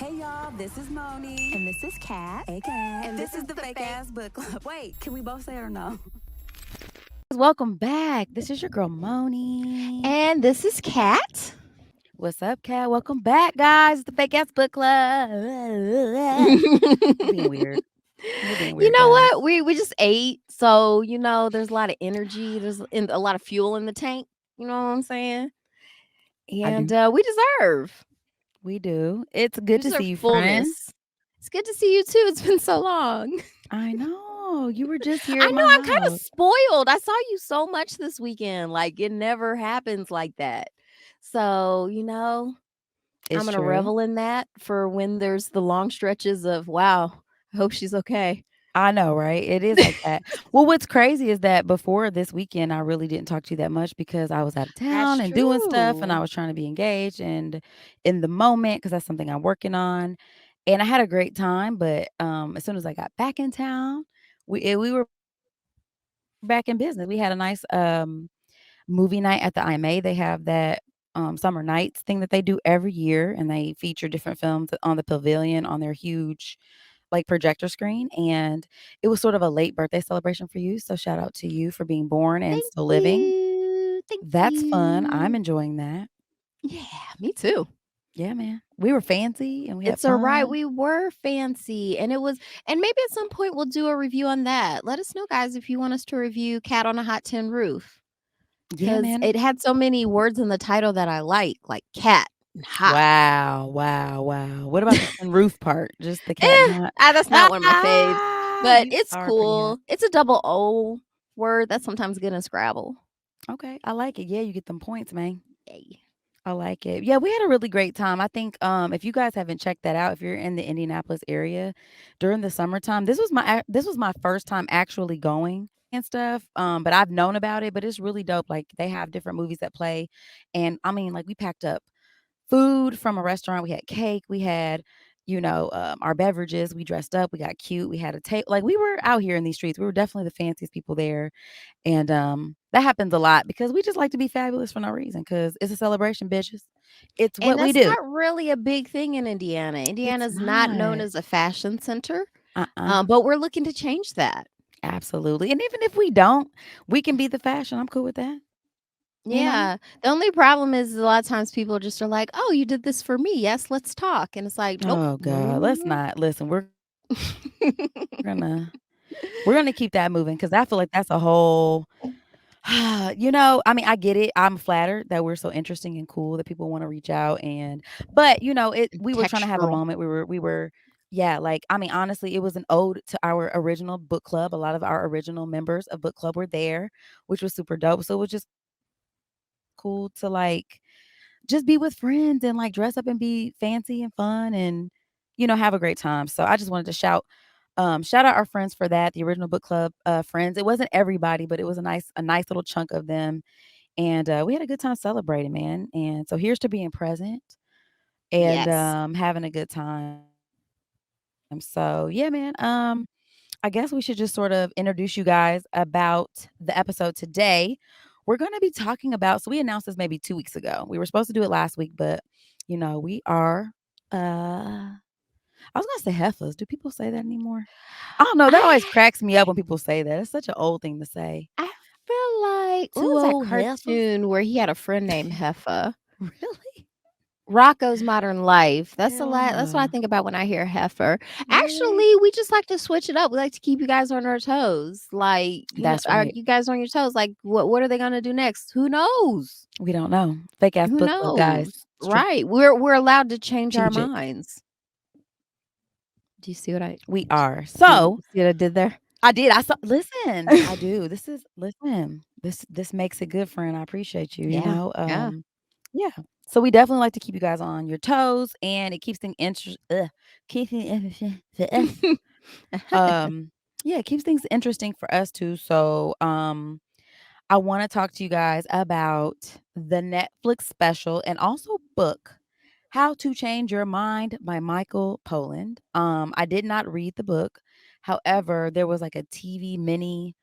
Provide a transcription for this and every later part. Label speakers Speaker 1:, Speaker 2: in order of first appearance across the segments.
Speaker 1: Hey y'all, this is Moni.
Speaker 2: And this is Kat.
Speaker 1: Okay. And this is the fake ass book club. Wait, can we both say it or no?
Speaker 3: Welcome back. This is your girl Moni.
Speaker 2: And this is Kat.
Speaker 3: What's up, Kat? Welcome back, guys. The Fake Ass Book Club. We're being weird. We're being
Speaker 2: You
Speaker 3: weird,
Speaker 2: know
Speaker 3: guys.
Speaker 2: what? We just ate, so there's a lot of energy. There's a lot of fuel in the tank. You know what I'm saying?
Speaker 3: I
Speaker 2: And
Speaker 3: do.
Speaker 2: we deserve
Speaker 3: We do. It's
Speaker 2: we
Speaker 3: good to
Speaker 2: deserve
Speaker 3: see you, friend.
Speaker 2: fullness. It's good to see you too. It's been so long.
Speaker 3: I know. You were just here
Speaker 2: I
Speaker 3: at
Speaker 2: know
Speaker 3: my
Speaker 2: I'm kind of
Speaker 3: house.
Speaker 2: spoiled. I saw you so much this weekend. Like it never happens like that. So I'm
Speaker 3: It's
Speaker 2: gonna
Speaker 3: true.
Speaker 2: revel in that for when there's the long stretches of wow. I hope she's okay.
Speaker 3: I know, right? It is like that. Well, what's crazy is that before this weekend, I really didn't talk to you that much because I was out of
Speaker 2: That's
Speaker 3: town and doing stuff and I
Speaker 2: true.
Speaker 3: was trying to be engaged and in the moment because that's something I'm working on. And I had a great time, but as soon as I got back in town, we were back in business. We had a nice movie night at the IMA. They have that summer nights thing that they do every year, and they feature different films on the pavilion on their huge like projector screen. And it was sort of a late birthday celebration for you. So shout out to you for being born and
Speaker 2: Thank
Speaker 3: still living.
Speaker 2: you. Thank
Speaker 3: That's fun. I'm
Speaker 2: you.
Speaker 3: enjoying that.
Speaker 2: Yeah, me too.
Speaker 3: Yeah, man. We were fancy and we had
Speaker 2: It's all right.
Speaker 3: fun.
Speaker 2: We were fancy and maybe at some point we'll do a review on that. Let us know, guys, if you want us to review Cat on a Hot Tin Roof.
Speaker 3: Yeah,
Speaker 2: Because
Speaker 3: man.
Speaker 2: it had so many words in the title that I like cat and hot.
Speaker 3: Wow, wow, wow. What about the tin roof part? Just the cat and hot.
Speaker 2: That's not one of my faves. But
Speaker 3: You
Speaker 2: it's
Speaker 3: are pretty hot.
Speaker 2: cool. It's a double O word. That's sometimes good in Scrabble.
Speaker 3: Okay, I like it. Yeah, you get them points, man.
Speaker 2: Yay.
Speaker 3: I like it. Yeah, we had a really great time. I think if you guys haven't checked that out, if you're in the Indianapolis area during the summertime, this was my first time actually going and stuff. But I've known about it, but it's really dope. Like they have different movies that play, and I mean, like we packed up food from a restaurant. We had cake. We had, our beverages. We dressed up. We got cute. We had a tape. Like we were out here in these streets. We were definitely the fanciest people there, and that happens a lot because we just like to be fabulous for no reason. Because it's a celebration, bitches. It's
Speaker 2: And
Speaker 3: what we
Speaker 2: that's
Speaker 3: do.
Speaker 2: not really a big thing in Indiana.
Speaker 3: It's
Speaker 2: Indiana's not known
Speaker 3: not.
Speaker 2: as a fashion center,
Speaker 3: Uh-uh.
Speaker 2: but we're looking to change that.
Speaker 3: Absolutely. And even if we don't, we can be the fashion. I'm cool with that. You know?
Speaker 2: Yeah. The only problem is a lot of times people just are like, "Oh, you did this for me. Yes, let's talk." And it's like, "Nope.
Speaker 3: Oh
Speaker 2: No, no,
Speaker 3: God.
Speaker 2: no,
Speaker 3: Let's
Speaker 2: no."
Speaker 3: not listen. Gonna we're gonna keep that moving because I feel like that's a whole I mean, I get it. I'm flattered that we're so interesting and cool that people want to reach out but we were trying to have a
Speaker 2: Textural.
Speaker 3: moment. We were yeah, like I mean, honestly, it was an ode to our original book club. A lot of our original members of book club were there, which was super dope. So it was just cool to like just be with friends and like dress up and be fancy and fun and have a great time. So I just wanted to shout out our friends for that, the original book club friends. It wasn't everybody, but it was a nice little chunk of them. And we had a good time celebrating, man. And so here's to being present and
Speaker 2: Yes.
Speaker 3: having a good time. So yeah, man. I guess we should just sort of introduce you guys about the episode today. We're going to be talking about, so we announced this maybe 2 weeks ago. We were supposed to do it last week, but we are, I was going to say heifers. Do people say that anymore? I don't know. That always
Speaker 2: I
Speaker 3: cracks me up when people say that. It's such an old thing to say.
Speaker 2: I feel like what
Speaker 3: Too
Speaker 2: was that
Speaker 3: old heifers?
Speaker 2: cartoon where he had a friend named Heffa?
Speaker 3: Really?
Speaker 2: Rocco's Modern Life.
Speaker 3: Hell
Speaker 2: That's what I
Speaker 3: no.
Speaker 2: think about when I hear heifer.
Speaker 3: Really?
Speaker 2: Actually, we just like to switch it up. We like to keep you guys on our toes. Like,
Speaker 3: That's
Speaker 2: are
Speaker 3: right.
Speaker 2: you guys on your toes? Like, what are they gonna do next? Who knows?
Speaker 3: We don't know. Fake ass
Speaker 2: Who
Speaker 3: book club, guys.
Speaker 2: knows?
Speaker 3: Strategic.
Speaker 2: Right. We're allowed to change our minds. Do you see what I
Speaker 3: We are.
Speaker 2: see?
Speaker 3: So
Speaker 2: See what I did there?
Speaker 3: I did. I saw. Listen, I do. Listen. This makes it good, friend. I appreciate you.
Speaker 2: Yeah. Yeah.
Speaker 3: Yeah. So we definitely like to keep you guys on your toes, and it keeps things interesting. Yeah, it keeps things interesting for us too. So, I want to talk to you guys about the Netflix special and also book How to Change Your Mind by Michael Pollan. I did not read the book. However, there was like a TV mini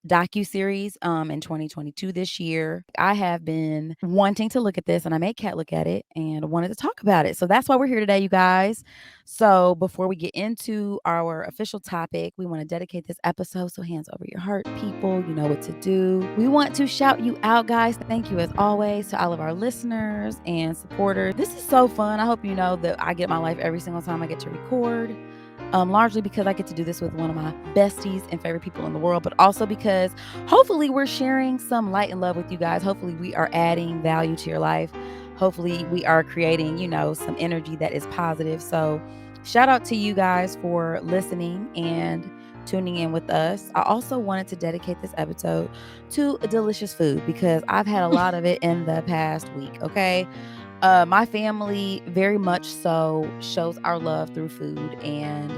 Speaker 3: docu-series in 2022 this year. I have been wanting to look at this and I made Kat look at it and wanted to talk about it. So that's why we're here today, you guys. So before we get into our official topic, we want to dedicate this episode. So hands over your heart, people. You know what to do. We want to shout you out, guys. Thank you as always to all of our listeners and supporters. This is so fun. I hope you know that I get my life every single time I get to record. Largely because I get to do this with one of my besties and favorite people in the world, but also because hopefully we're sharing some light and love with you guys. Hopefully we are adding value to your life. Hopefully we are creating, some energy that is positive. So shout out to you guys for listening and tuning in with us. I also wanted to dedicate this episode to delicious food because I've had a lot of it in the past week, okay? My family very much so shows our love through food. And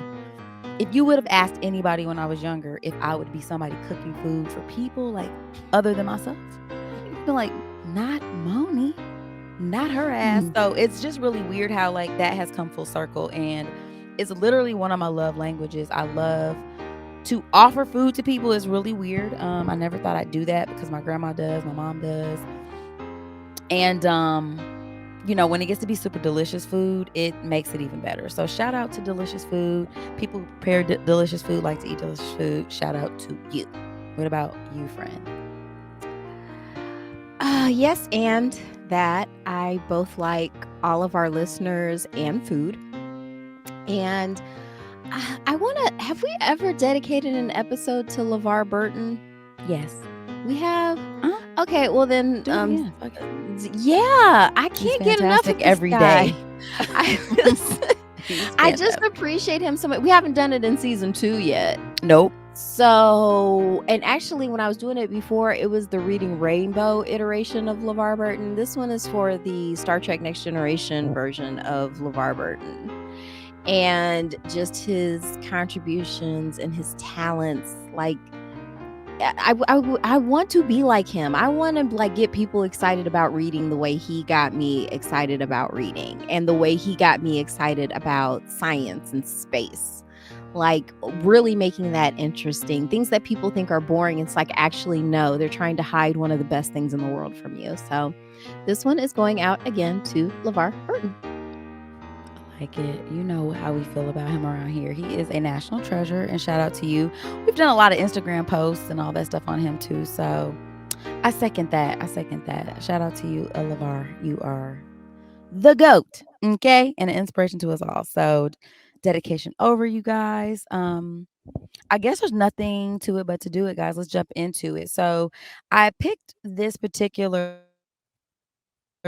Speaker 3: if you would have asked anybody when I was younger if I would be somebody cooking food for people like other than myself, you'd be like, not Moni, not her ass. So it's just really weird how like that has come full circle. And it's literally one of my love languages. I love to offer food to people. Is really weird. I never thought I'd do that because my grandma does, my mom does. And when it gets to be super delicious food, it makes it even better. So shout out to delicious food. People who prepare delicious food, like to eat delicious food. Shout out to you. What about you, friend?
Speaker 2: Yes, and that I both like all of our listeners and food. And I want to, have we ever dedicated an episode to LeVar Burton?
Speaker 3: Yes.
Speaker 2: We have?
Speaker 3: Huh?
Speaker 2: Okay, well then,
Speaker 3: yeah,
Speaker 2: I can't get enough of this
Speaker 3: every
Speaker 2: guy.
Speaker 3: day.
Speaker 2: I just appreciate him so much. We haven't done it in season 2 yet.
Speaker 3: Nope.
Speaker 2: So, and actually when I was doing it before, it was the Reading Rainbow iteration of LeVar Burton. This one is for the Star Trek Next Generation version of LeVar Burton. And just his contributions and his talents, like, I want to be like him. I want to like get people excited about reading the way he got me excited about reading, and the way he got me excited about science and space. Like really making that interesting. Things that people think are boring, it's like, actually no, they're trying to hide one of the best things in the world from you. So this one is going out again to LeVar Burton.
Speaker 3: Like it. You know how we feel about him around here. He is a national treasure, and shout out to you. We've done a lot of Instagram posts and all that stuff on him too. So I second that. Shout out to you, LeVar. You are the GOAT. Okay. And an inspiration to us all. So dedication over, you guys. I guess there's nothing to it but to do it, guys. Let's jump into it. So I picked this particular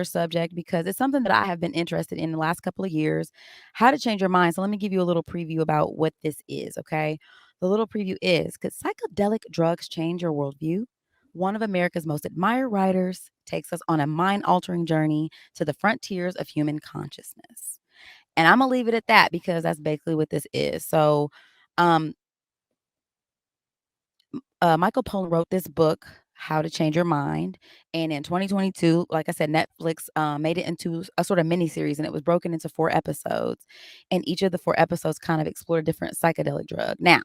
Speaker 3: subject because it's something that I have been interested in the last couple of years. How to change your mind. So let me give you a little preview about what this is, okay? The little preview is, could psychedelic drugs change your worldview? One of America's most admired writers takes us on a mind-altering journey to the frontiers of human consciousness. And I'm going to leave it at that because that's basically what this is. So Michael Pollan wrote this book, How to Change Your Mind. And in 2022, like I said, Netflix made it into a sort of mini series, and it was broken into 4 episodes. And each of the 4 episodes kind of explored a different psychedelic drug. Now,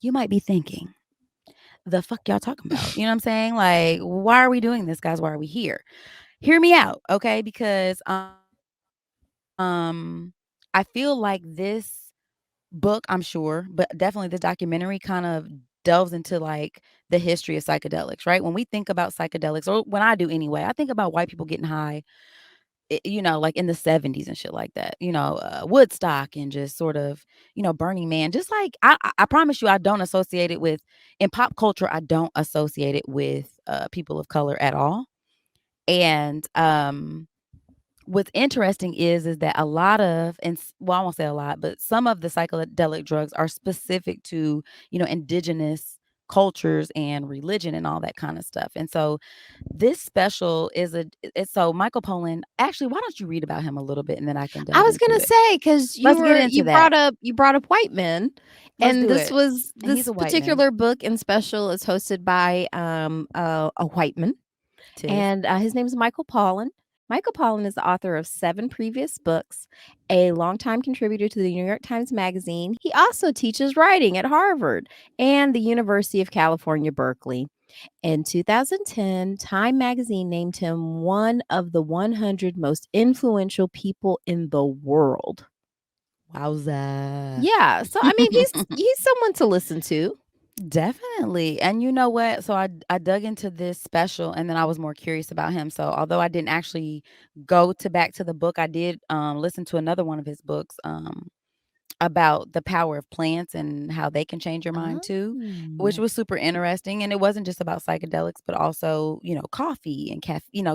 Speaker 3: you might be thinking, the fuck y'all talking about? You know what I'm saying? Like, why are we doing this, guys? Why are we here? Hear me out, okay? Because I feel like this book, I'm sure, but definitely this documentary kind of delves into like the history of psychedelics, right? When we think about psychedelics, or when I do anyway, I think about white people getting high, like in the 70s and shit like that, Woodstock and just sort of, Burning Man. Just like, I promise you, I don't associate it with, in pop culture, I don't associate it with people of color at all. And what's interesting is that a lot of, and well, I won't say a lot, but some of the psychedelic drugs are specific to, indigenous cultures and religion and all that kind of stuff. And so this special is it's so Michael Pollan, actually, why don't you read about him a little bit and then I can delve
Speaker 2: I was
Speaker 3: into
Speaker 2: gonna
Speaker 3: it.
Speaker 2: say, because
Speaker 3: Let's get into that.
Speaker 2: you brought up white men,
Speaker 3: Let's
Speaker 2: and
Speaker 3: do it. And he's
Speaker 2: this
Speaker 3: a white man.
Speaker 2: particular book and special is hosted by a white man,
Speaker 3: Tis.
Speaker 2: and his name is Michael Pollan. Michael Pollan is the author of 7 previous books, a longtime contributor to the New York Times Magazine. He also teaches writing at Harvard and the University of California, Berkeley. In 2010, Time Magazine named him one of the 100 most influential people in the world.
Speaker 3: Wowza.
Speaker 2: Yeah, so I mean, he's someone to listen to.
Speaker 3: Definitely. And you know what? So I dug into this special and then I was more curious about him. So although I didn't actually go to back to the book, I did listen to another one of his books about the power of plants and how they can change your mind too, which
Speaker 2: Oh.
Speaker 3: was super interesting. And it wasn't just about psychedelics, but also, coffee and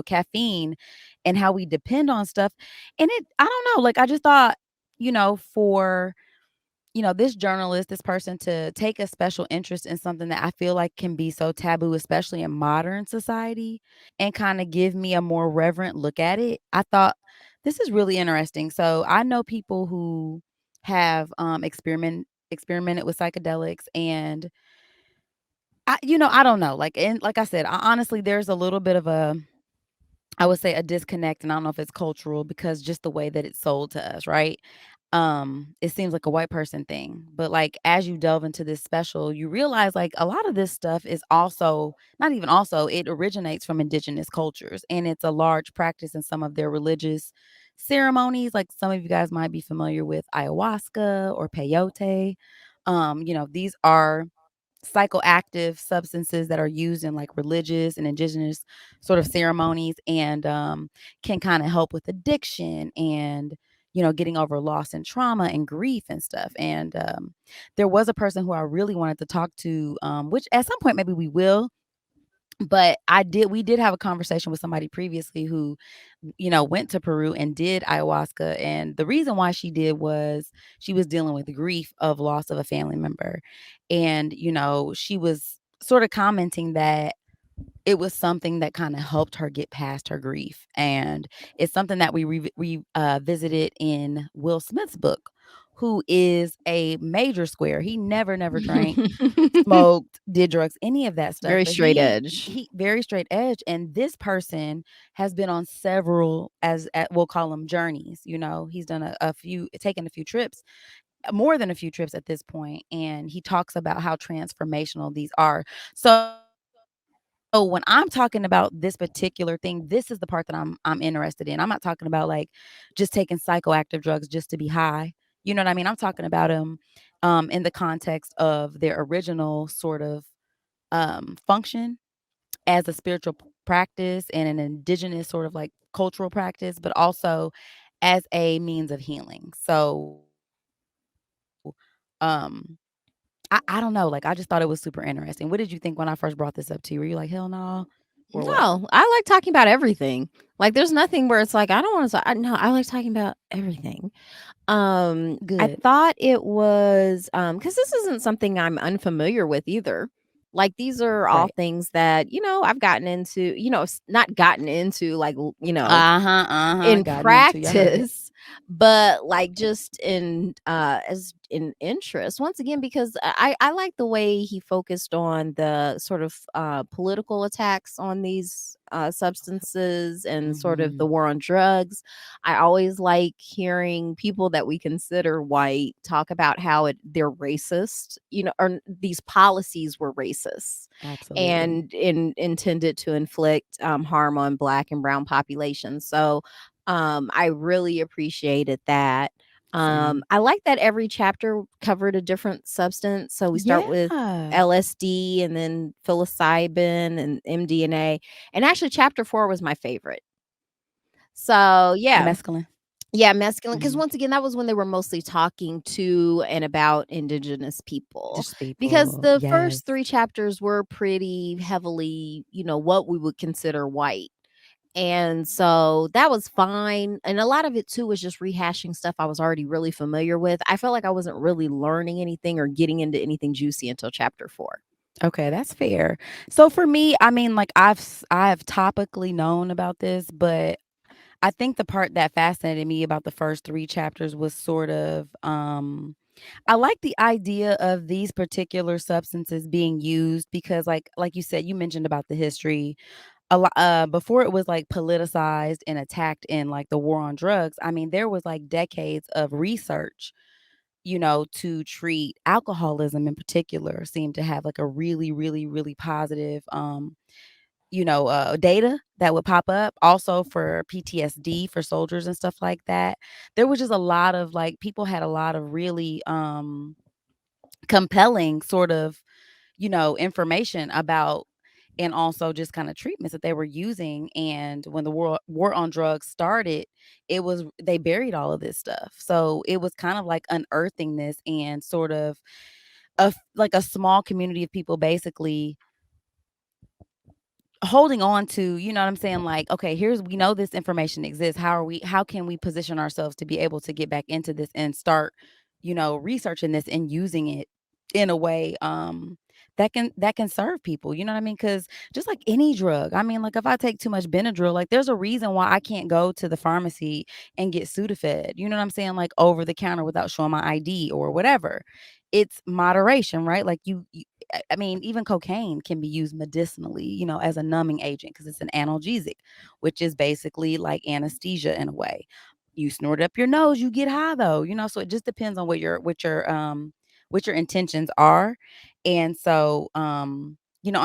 Speaker 3: caffeine and how we depend on stuff. And I don't know, like I just thought, for this journalist, this person to take a special interest in something that I feel like can be so taboo, especially in modern society, and kind of give me a more reverent look at it. I thought this is really interesting. So I know people who have experimented with psychedelics and I don't know. Like I said, honestly there's a little bit of I would say a disconnect, and I don't know if it's cultural because just the way that it's sold to us, right? It seems like a white person thing. But like as you delve into this special, you realize like a lot of this stuff is also not even also, it originates from indigenous cultures and it's a large practice in some of their religious ceremonies. Like some of you guys might be familiar with ayahuasca or peyote. These are psychoactive substances that are used in like religious and indigenous sort of ceremonies and can kind of help with addiction and getting over loss and trauma and grief and stuff. And there was a person who I really wanted to talk to, which at some point maybe we will, but we did have a conversation with somebody previously who went to Peru and did ayahuasca. And the reason why she did was she was dealing with the grief of loss of a family member. And, she was sort of commenting that it was something that kind of helped her get past her grief. And it's something that we visited in Will Smith's book, who is a major square. He never drank, smoked, did drugs, any of that stuff.
Speaker 2: Very
Speaker 3: But
Speaker 2: straight edge.
Speaker 3: he very straight edge. And this person has been on several, we'll call them journeys. He's done a few, taken a few trips, more than a few trips at this point, and he talks about how transformational these are. So when I'm talking about this particular thing, this is the part that I'm interested in. I'm not talking about like just taking psychoactive drugs just to be high. You know what I mean? I'm talking about them in the context of their original sort of function as a spiritual practice and an indigenous sort of like cultural practice, but also as a means of healing. So I don't know. Like I just thought it was super interesting. What did you think when I first brought this up to you? Were you like, hell no? Or what?
Speaker 2: No, I like talking about everything. Like, there's nothing where it's like, I don't want to. No, I like talking about everything. I
Speaker 3: Good.
Speaker 2: thought it was because this isn't something I'm unfamiliar with either. Like, these are all
Speaker 3: Right.
Speaker 2: things that I've gotten into. Not gotten into like
Speaker 3: Uh-huh, uh-huh.
Speaker 2: in
Speaker 3: Gotten into you. I heard it.
Speaker 2: practice, but like just in as in interest once again, because I like the way he focused on the sort of political attacks on these substances and sort of the
Speaker 3: Mhm.
Speaker 2: war on drugs. I always like hearing people that we consider white talk about how they're racist, or these policies were racist
Speaker 3: Absolutely.
Speaker 2: and intended to inflict harm on black and brown populations. So I really appreciated that.
Speaker 3: Same.
Speaker 2: I like that every chapter covered a different substance. So we start with
Speaker 3: Yeah.
Speaker 2: LSD and then psilocybin and MDMA. And actually chapter 4 was my favorite. So
Speaker 3: The
Speaker 2: yeah.
Speaker 3: mescaline.
Speaker 2: Yeah, masculine. Because
Speaker 3: Mhm.
Speaker 2: once again, that was when they were mostly talking to and about indigenous people.
Speaker 3: Just
Speaker 2: Because
Speaker 3: people.
Speaker 2: the
Speaker 3: Yes.
Speaker 2: first 3 chapters were pretty heavily, what we would consider white. And so that was fine. And a lot of it too was just rehashing stuff I was already really familiar with. I felt like I wasn't really learning anything or getting into anything juicy until chapter 4.
Speaker 3: Okay, that's fair. So for me, I mean, like I've topically known about this, but I think the part that fascinated me about the first 3 chapters was sort of I like the idea of these particular substances being used because like you said, you mentioned about the history. a lot before it was like politicized and attacked in like the war on drugs. I mean, there was like decades of research, to treat alcoholism in particular, seemed to have like a really, really, really positive data that would pop up also for PTSD for soldiers and stuff like that. There was just a lot of like people had a lot of really compelling sort of, information about and also just kind of treatments that they were using. And when the war on drugs started, it was they buried all of this stuff. So it was kind of like unearthing this and sort of like a small community of people basically holding on to, you know what I'm saying? Like, okay, we know this information exists. How can we position ourselves to be able to get back into this and start, researching this and using it in a way that can serve people, you know what I mean? Cuz just like any drug, I mean, like if I take too much Benadryl, like there's a reason why I can't go to the pharmacy and get Sudafed, you know what I'm saying? Like over the counter without showing my ID or whatever. It's moderation, right? Like I mean, even cocaine can be used medicinally, as a numbing agent because it's an analgesic, which is basically like anesthesia in a way. You snort it up your nose, you get high though, so it just depends on what your intentions are. And so on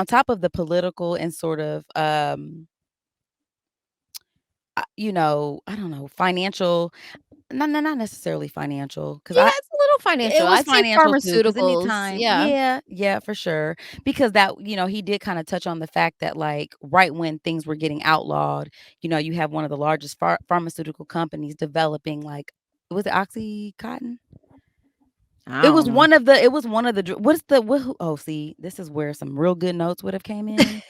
Speaker 3: top of the political and sort of I don't know, financial, not necessarily financial, because
Speaker 2: Yeah,
Speaker 3: I
Speaker 2: it's a little
Speaker 3: it
Speaker 2: financial.
Speaker 3: was
Speaker 2: I'd say
Speaker 3: financial too, because
Speaker 2: pharmaceuticals.
Speaker 3: anytime
Speaker 2: Yeah.
Speaker 3: yeah, yeah, for sure, because that he did kinda touch on the fact that, like, right when things were getting outlawed, you have one of the largest pharmaceutical companies developing, like was it OxyContin?
Speaker 2: I don't know.
Speaker 3: It was one of the dr what's the what who oh, see, this is where some real good notes would have came in.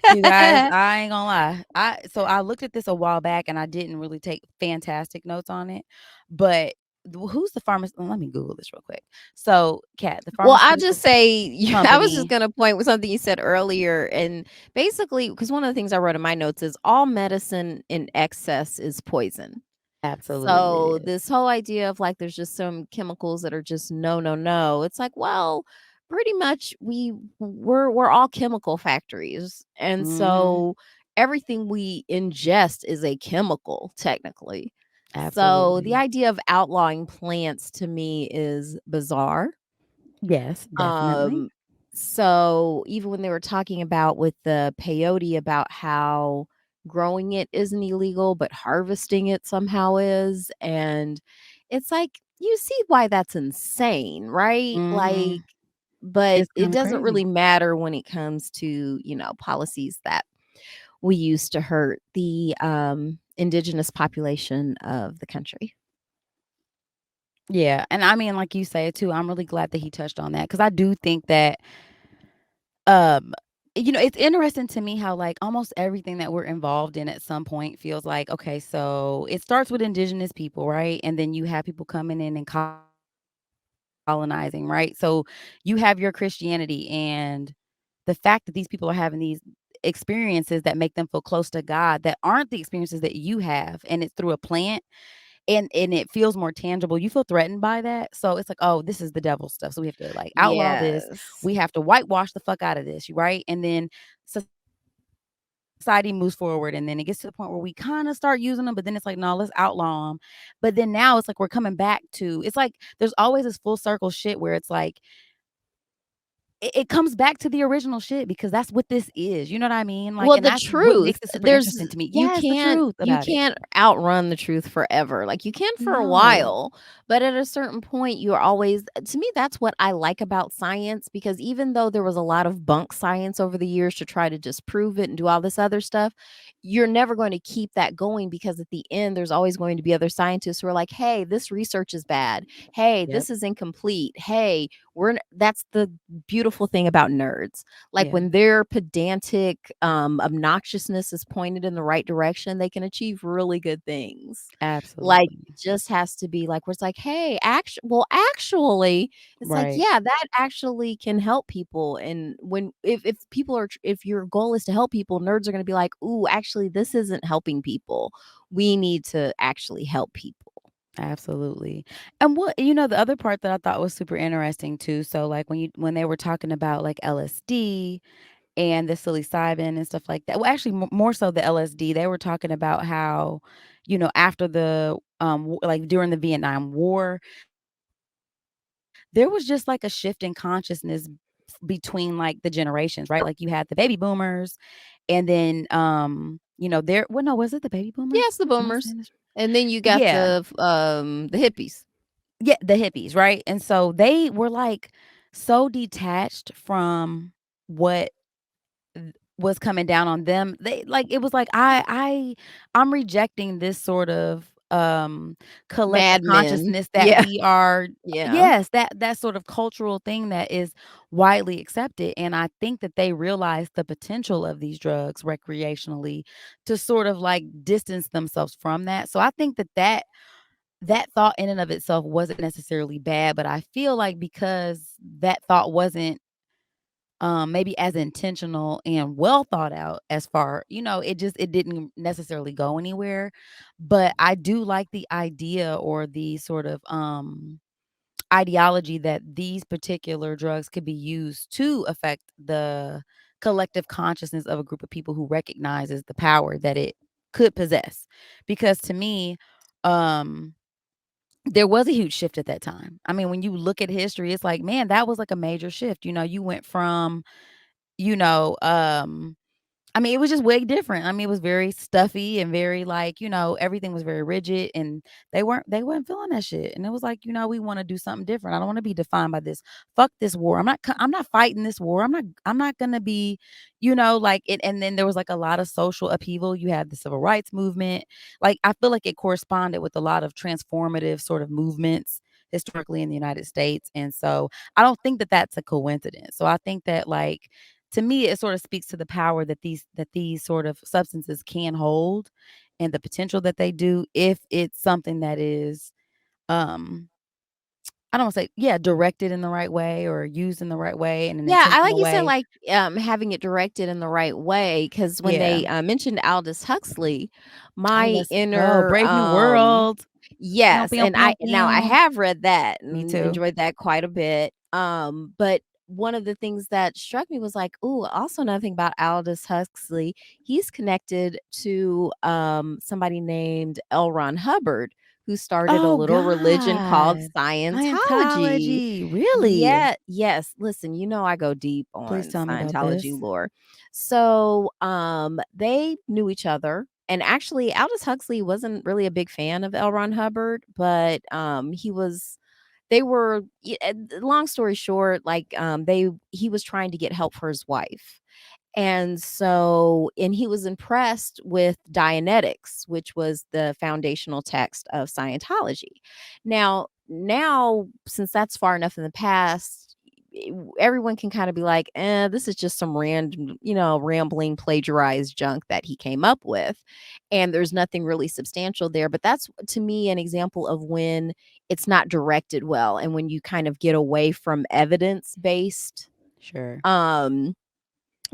Speaker 3: You guys, I ain't gonna lie. I looked at this a while back and I didn't really take fantastic notes on it, but who's the let me Google this real quick. So, Kat, the
Speaker 2: Well, I'll just
Speaker 3: pharmaceutical
Speaker 2: say I was just
Speaker 3: company.
Speaker 2: gonna point with something you said earlier, and basically, because one of the things I wrote in my notes is all medicine in excess is poison.
Speaker 3: Absolutely
Speaker 2: So
Speaker 3: is.
Speaker 2: this whole idea of like there's just some chemicals that are just no, no, no. It's like, well, pretty much we're all chemical factories. And
Speaker 3: Mhm.
Speaker 2: so everything we ingest is a chemical technically. So the
Speaker 3: Absolutely.
Speaker 2: idea of outlawing plants to me is bizarre.
Speaker 3: Yes, definitely.
Speaker 2: um, so even when they were talking about with the peyote about how growing it isn't illegal, but harvesting it somehow is, and it's like, you see why that's insane, right? Like,
Speaker 3: Mhm.
Speaker 2: but
Speaker 3: It's
Speaker 2: it
Speaker 3: kinda
Speaker 2: doesn't really
Speaker 3: crazy.
Speaker 2: matter when it comes to, policies that we use to hurt the indigenous population of the country.
Speaker 3: Yeah, and I mean, like you say too, I'm really glad that he touched on that because I do think that Um, it's interesting to me how like almost everything that we're involved in at some point feels like, okay, so it starts with indigenous people, right? And then you have people coming in and colonizing, right? So you have your Christianity and the fact that these people are having these experiences that make them feel close to God that aren't the experiences that you have, and it's through a plant and it feels more tangible. You feel threatened by that. So it's like, oh, this is the devil stuff. So we have to like outlaw this.
Speaker 2: Yes.
Speaker 3: We have to whitewash the fuck out of this, right? And then society moves forward and then it gets to the point where we kind of start using them, but then it's like, no, let's outlaw them. But then now it's like we're coming back to it's like there's always this full circle shit where it's like it comes back to the original shit because that's what this is. You know what I mean? Like,
Speaker 2: Well,
Speaker 3: and
Speaker 2: the
Speaker 3: that's what
Speaker 2: truth,
Speaker 3: makes it super
Speaker 2: there's
Speaker 3: interesting to me.
Speaker 2: you
Speaker 3: Yes, the
Speaker 2: can't
Speaker 3: truth
Speaker 2: you
Speaker 3: about it.
Speaker 2: can't outrun the truth forever. Like, you can for a
Speaker 3: No.
Speaker 2: while, but at a certain point, you're always to me, that's what I like about science because even though there was a lot of bunk science over the years to try to disprove it and do all this other stuff, you're never going to keep that going because at the end, there's always going to be other scientists who are like, "Hey, this research is bad. Hey,
Speaker 3: Yep.
Speaker 2: this is incomplete. Hey, that's the beautiful thing about nerds. Like
Speaker 3: Yeah.
Speaker 2: when their pedantic obnoxiousness is pointed in the right direction, they can achieve really good things. Like
Speaker 3: Absolutely.
Speaker 2: it just has to be like where it's like, hey, actually, it's like,
Speaker 3: Right.
Speaker 2: yeah, that actually can help people. And when if people are if your goal is to help people, nerds are going to be like, ooh, actually, this isn't helping people. We need to actually help people.
Speaker 3: Absolutely. And the other part that I thought was super interesting too, so like when they were talking about like LSD and the psilocybin and stuff like that. Well, actually, more so the LSD. They were talking about how, after the like during the Vietnam War, there was just like a shift in consciousness between like the generations, right? Like you had the baby boomers, and then there. Well, no, was it the baby boomers?
Speaker 2: Yes, the
Speaker 3: Am I
Speaker 2: boomers.
Speaker 3: saying this?
Speaker 2: And then you got
Speaker 3: Yeah,
Speaker 2: the hippies.
Speaker 3: yeah, the hippies, right? And so they were like so detached from what was coming down on them. They like it was like I'm rejecting this sort of collective
Speaker 2: Mad Men.
Speaker 3: consciousness that
Speaker 2: Yeah.
Speaker 3: we are.
Speaker 2: Yeah.
Speaker 3: Yes, that sort of cultural thing that is widely accepted, and I think that they realized the potential of these drugs recreationally to sort of like distance themselves from that. So I think that thought in and of itself wasn't necessarily bad, but I feel like because that thought wasn't maybe as intentional and well thought out as far, it didn't necessarily go anywhere. But I do like the idea or the sort of ideology that these particular drugs could be used to affect the collective consciousness of a group of people who recognizes the power that it could possess. Because to me, um there was a huge shift at that time. I mean, when you look at history, it's like, man, that was like a major shift. You went from, you know, um, I mean, it was just way different. I mean, it was very stuffy and very like, everything was very rigid, and they weren't feeling that shit. And it was like, we want to do something different. I don't want to be defined by this. Fuck this war. I'm not fighting this war. I'm not going to be, like it. And then there was like a lot of social upheaval. You had the civil rights movement. Like I feel like it corresponded with a lot of transformative sort of movements historically in the United States. And so I don't think that that's a coincidence. So I think that like to me it sort of speaks to the power that these sort of substances can hold and the potential that they do if it's something that is um I don't want to say, yeah, directed in the right way or used in the right way in an
Speaker 2: Yeah, I like
Speaker 3: intentional
Speaker 2: you said,
Speaker 3: way.
Speaker 2: like, having it directed in the right way. Because when
Speaker 3: Yeah.
Speaker 2: they, mentioned Aldous Huxley,
Speaker 3: Oh,
Speaker 2: my
Speaker 3: let's go.
Speaker 2: inner,
Speaker 3: Brave New World. Pew,
Speaker 2: yes,
Speaker 3: pew,
Speaker 2: and
Speaker 3: pew,
Speaker 2: now I
Speaker 3: pew.
Speaker 2: have read that
Speaker 3: Me
Speaker 2: and
Speaker 3: too.
Speaker 2: enjoyed that quite a bit, but one of the things that struck me was like, ooh, also another thing about Aldous Huxley, he's connected to, somebody named L. Ron Hubbard, who started a
Speaker 3: Oh
Speaker 2: little religion called
Speaker 3: God.
Speaker 2: Scientology.
Speaker 3: Scientology. Really?
Speaker 2: Yeah, yes. Listen, I go deep
Speaker 3: Please
Speaker 2: on
Speaker 3: tell me about
Speaker 2: Scientology
Speaker 3: this.
Speaker 2: lore. So, they knew each other. And actually, Aldous Huxley wasn't really a big fan of L. Ron Hubbard, but they were, long story short, like, he was trying to get help for his wife. And he was impressed with Dianetics, which was the foundational text of Scientology. Now, since that's far enough in the past, everyone can kind of be like, this is just some random, rambling, plagiarized junk that he came up with. And there's nothing really substantial there. But that's, to me, an example of when it's not directed well and when you kind of get away from evidence based
Speaker 3: Sure.
Speaker 2: um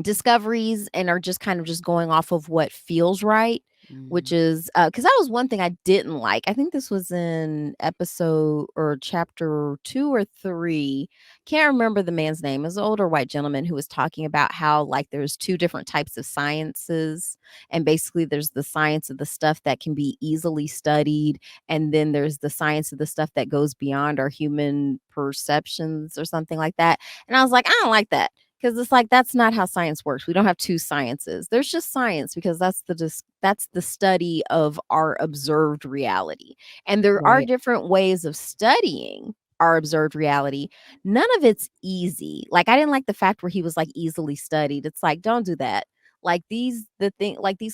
Speaker 2: discoveries and are just kind of just going off of what feels right, which
Speaker 3: Mhm.
Speaker 2: is because that was one thing I didn't like. I think this was in episode or chapter 2 or 3. Can't remember the man's name. It was an older white gentleman who was talking about how like there's two different types of sciences, and basically there's the science of the stuff that can be easily studied, and then there's the science of the stuff that goes beyond our human perceptions or something like that. And I was like, I don't like that, because it's like that's not how science works. We don't have two sciences. There's just science, because that's the study of our observed reality. And there are
Speaker 3: Right.
Speaker 2: different ways of studying our observed reality. None of it's easy. Like I didn't like the fact where he was like easily studied. It's like, don't do that. Like these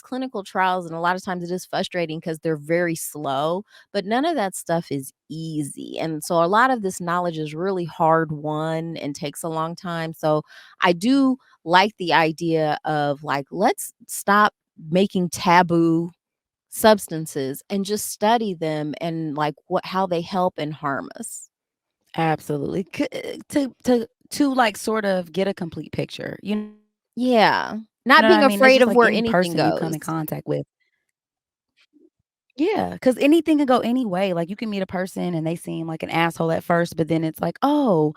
Speaker 2: clinical trials, and a lot of times it is frustrating because they're very slow, but none of that stuff is easy. And so a lot of this knowledge is really hard won and takes a long time. So I do like the idea of like, let's stop making taboo substances and just study them and like how they help and harm us.
Speaker 3: Absolutely. To like sort of get a complete picture. You know what I mean? It's just like
Speaker 2: Yeah.
Speaker 3: any
Speaker 2: Not
Speaker 3: person
Speaker 2: being
Speaker 3: you come in
Speaker 2: afraid of where
Speaker 3: contact with.
Speaker 2: anything goes.
Speaker 3: Yeah, because anything can go any way. Like, you can meet a person and they seem like an asshole at first, but then it's like, "Oh,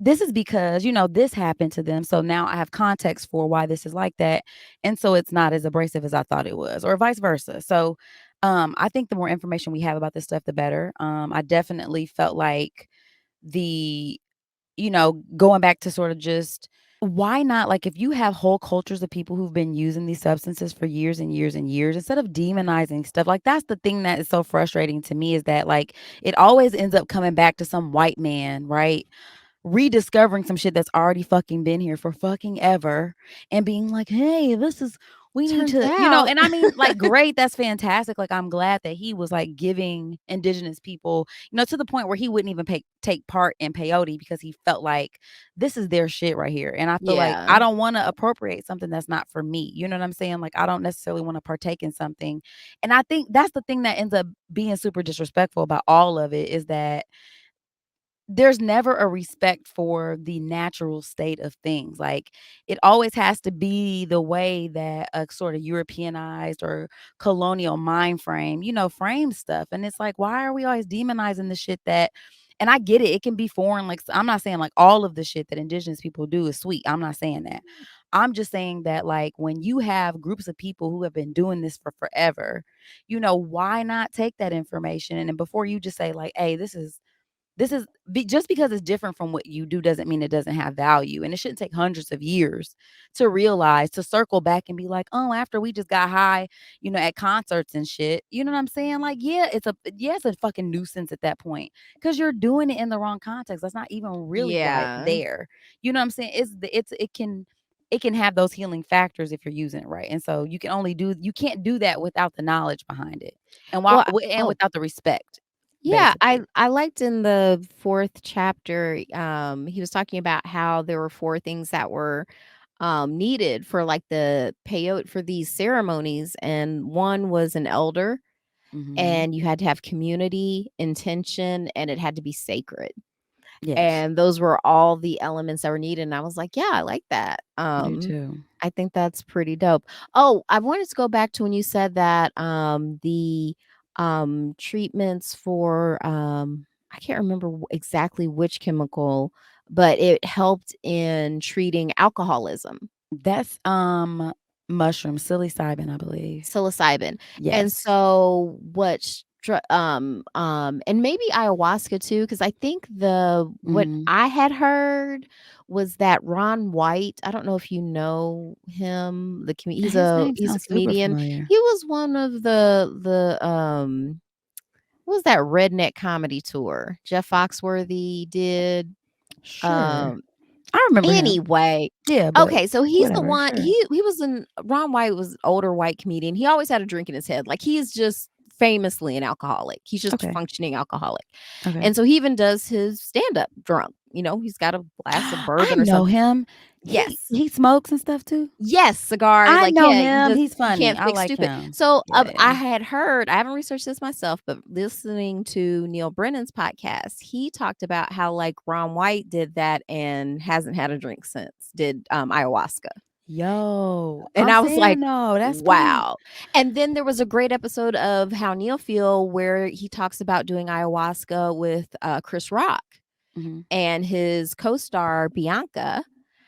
Speaker 3: this is because, this happened to them, so now I have context for why this is like that, and so it's not as abrasive as I thought it was," or vice versa. So, I think the more information we have about this stuff, the better. I definitely felt like the going back to sort of just why not, like, if you have whole cultures of people who've been using these substances for years and years and years, instead of demonizing stuff, like, that's the thing that is so frustrating to me is that, like, it always ends up coming back to some white man, right? Rediscovering some shit that's already fucking been here for fucking ever and being like, "Hey, this is we need
Speaker 2: Turns
Speaker 3: to,"
Speaker 2: out,
Speaker 3: and I mean, like, great, that's fantastic. Like, I'm glad that he was, like, giving indigenous people, to the point where he wouldn't even take part in peyote because he felt like this is their shit right here. And I feel like
Speaker 2: yeah.
Speaker 3: I don't want to appropriate something that's not for me. You know what I'm saying? Like, I don't necessarily want to partake in something. And I think that's the thing that ends up being super disrespectful about all of it is that there's never a respect for the natural state of things. Like, it always has to be the way that a sort of Europeanized or colonial mind frame, frames stuff. And it's like, why are we always demonizing the shit that, and I get it, it can be foreign. Like, I'm not saying like all of the shit that indigenous people do is sweet. I'm not saying that. I'm just saying that, like, when you have groups of people who have been doing this for forever, why not take that information and then before you just say like, hey, just because it's different from what you do doesn't mean it doesn't have value. And it shouldn't take hundreds of years to realize, to circle back and be like, oh, after we just got high, at concerts and shit. You know what I'm saying? Like, yeah, it's a fucking nuisance at that point because you're doing it in the wrong context. That's not even really that
Speaker 2: Yeah.
Speaker 3: there. You know what I'm saying? It can have those healing factors if you're using it right. And so you can't do that without the knowledge behind it. And
Speaker 2: Well, oh,
Speaker 3: without the respect,
Speaker 2: yeah, I
Speaker 3: basically.
Speaker 2: I liked in the 4th chapter, he was talking about how there were 4 things that were, needed for, like, the peyote for these ceremonies, and one was an elder,
Speaker 3: Mhm.
Speaker 2: and you had to have community, intention, and it had to be sacred.
Speaker 3: Yes,
Speaker 2: And those were all the elements that were needed, and I was like, "Yeah, I like that."
Speaker 3: I do too.
Speaker 2: I think that's pretty dope. Oh, I wanted to go back to when you said that, treatments for, I can't remember exactly which chemical, but it helped in treating alcoholism.
Speaker 3: That's, mushroom, psilocybin, I believe.
Speaker 2: Psilocybin. And
Speaker 3: Yes.
Speaker 2: so and maybe ayahuasca too, because I think what
Speaker 3: Mhm.
Speaker 2: I had heard was that Ron White, I don't know if you know him,
Speaker 3: His name
Speaker 2: he's a
Speaker 3: sounds super
Speaker 2: comedian.
Speaker 3: familiar.
Speaker 2: He was one of what was that redneck comedy tour Jeff Foxworthy did?
Speaker 3: Sure.
Speaker 2: Um
Speaker 3: I remember him.
Speaker 2: Anyway,
Speaker 3: Yeah, but
Speaker 2: okay, so he's the
Speaker 3: whatever,
Speaker 2: one
Speaker 3: sure.
Speaker 2: he was in Ron White was an older white comedian. He always had a drink in his head. Like, he is just famously an alcoholic. He's just a
Speaker 3: Okay,
Speaker 2: functioning alcoholic.
Speaker 3: okay.
Speaker 2: And so he even does his stand-up drunk. He's got a glass of
Speaker 3: I
Speaker 2: bourbon or
Speaker 3: know
Speaker 2: something.
Speaker 3: him. He
Speaker 2: Yes.
Speaker 3: he smokes and stuff too?
Speaker 2: Yes, cigar,
Speaker 3: I
Speaker 2: like,
Speaker 3: know
Speaker 2: yeah,
Speaker 3: him, he's
Speaker 2: he
Speaker 3: funny,
Speaker 2: can't
Speaker 3: I
Speaker 2: fix
Speaker 3: like
Speaker 2: stupid.
Speaker 3: him.
Speaker 2: So, I
Speaker 3: Yeah.
Speaker 2: had heard I haven't researched this myself, but listening to Neil Brennan's podcast, he talked about how, like, Ron White did that and hasn't had a drink since, did, ayahuasca.
Speaker 3: Yo,
Speaker 2: And
Speaker 3: I'm
Speaker 2: I was like,
Speaker 3: saying though, that's pretty.
Speaker 2: "Wow." And then there was a great episode of How Neil Feel where he talks about doing ayahuasca with, Chris Rock
Speaker 3: Mhm,
Speaker 2: and his co-star Bianca,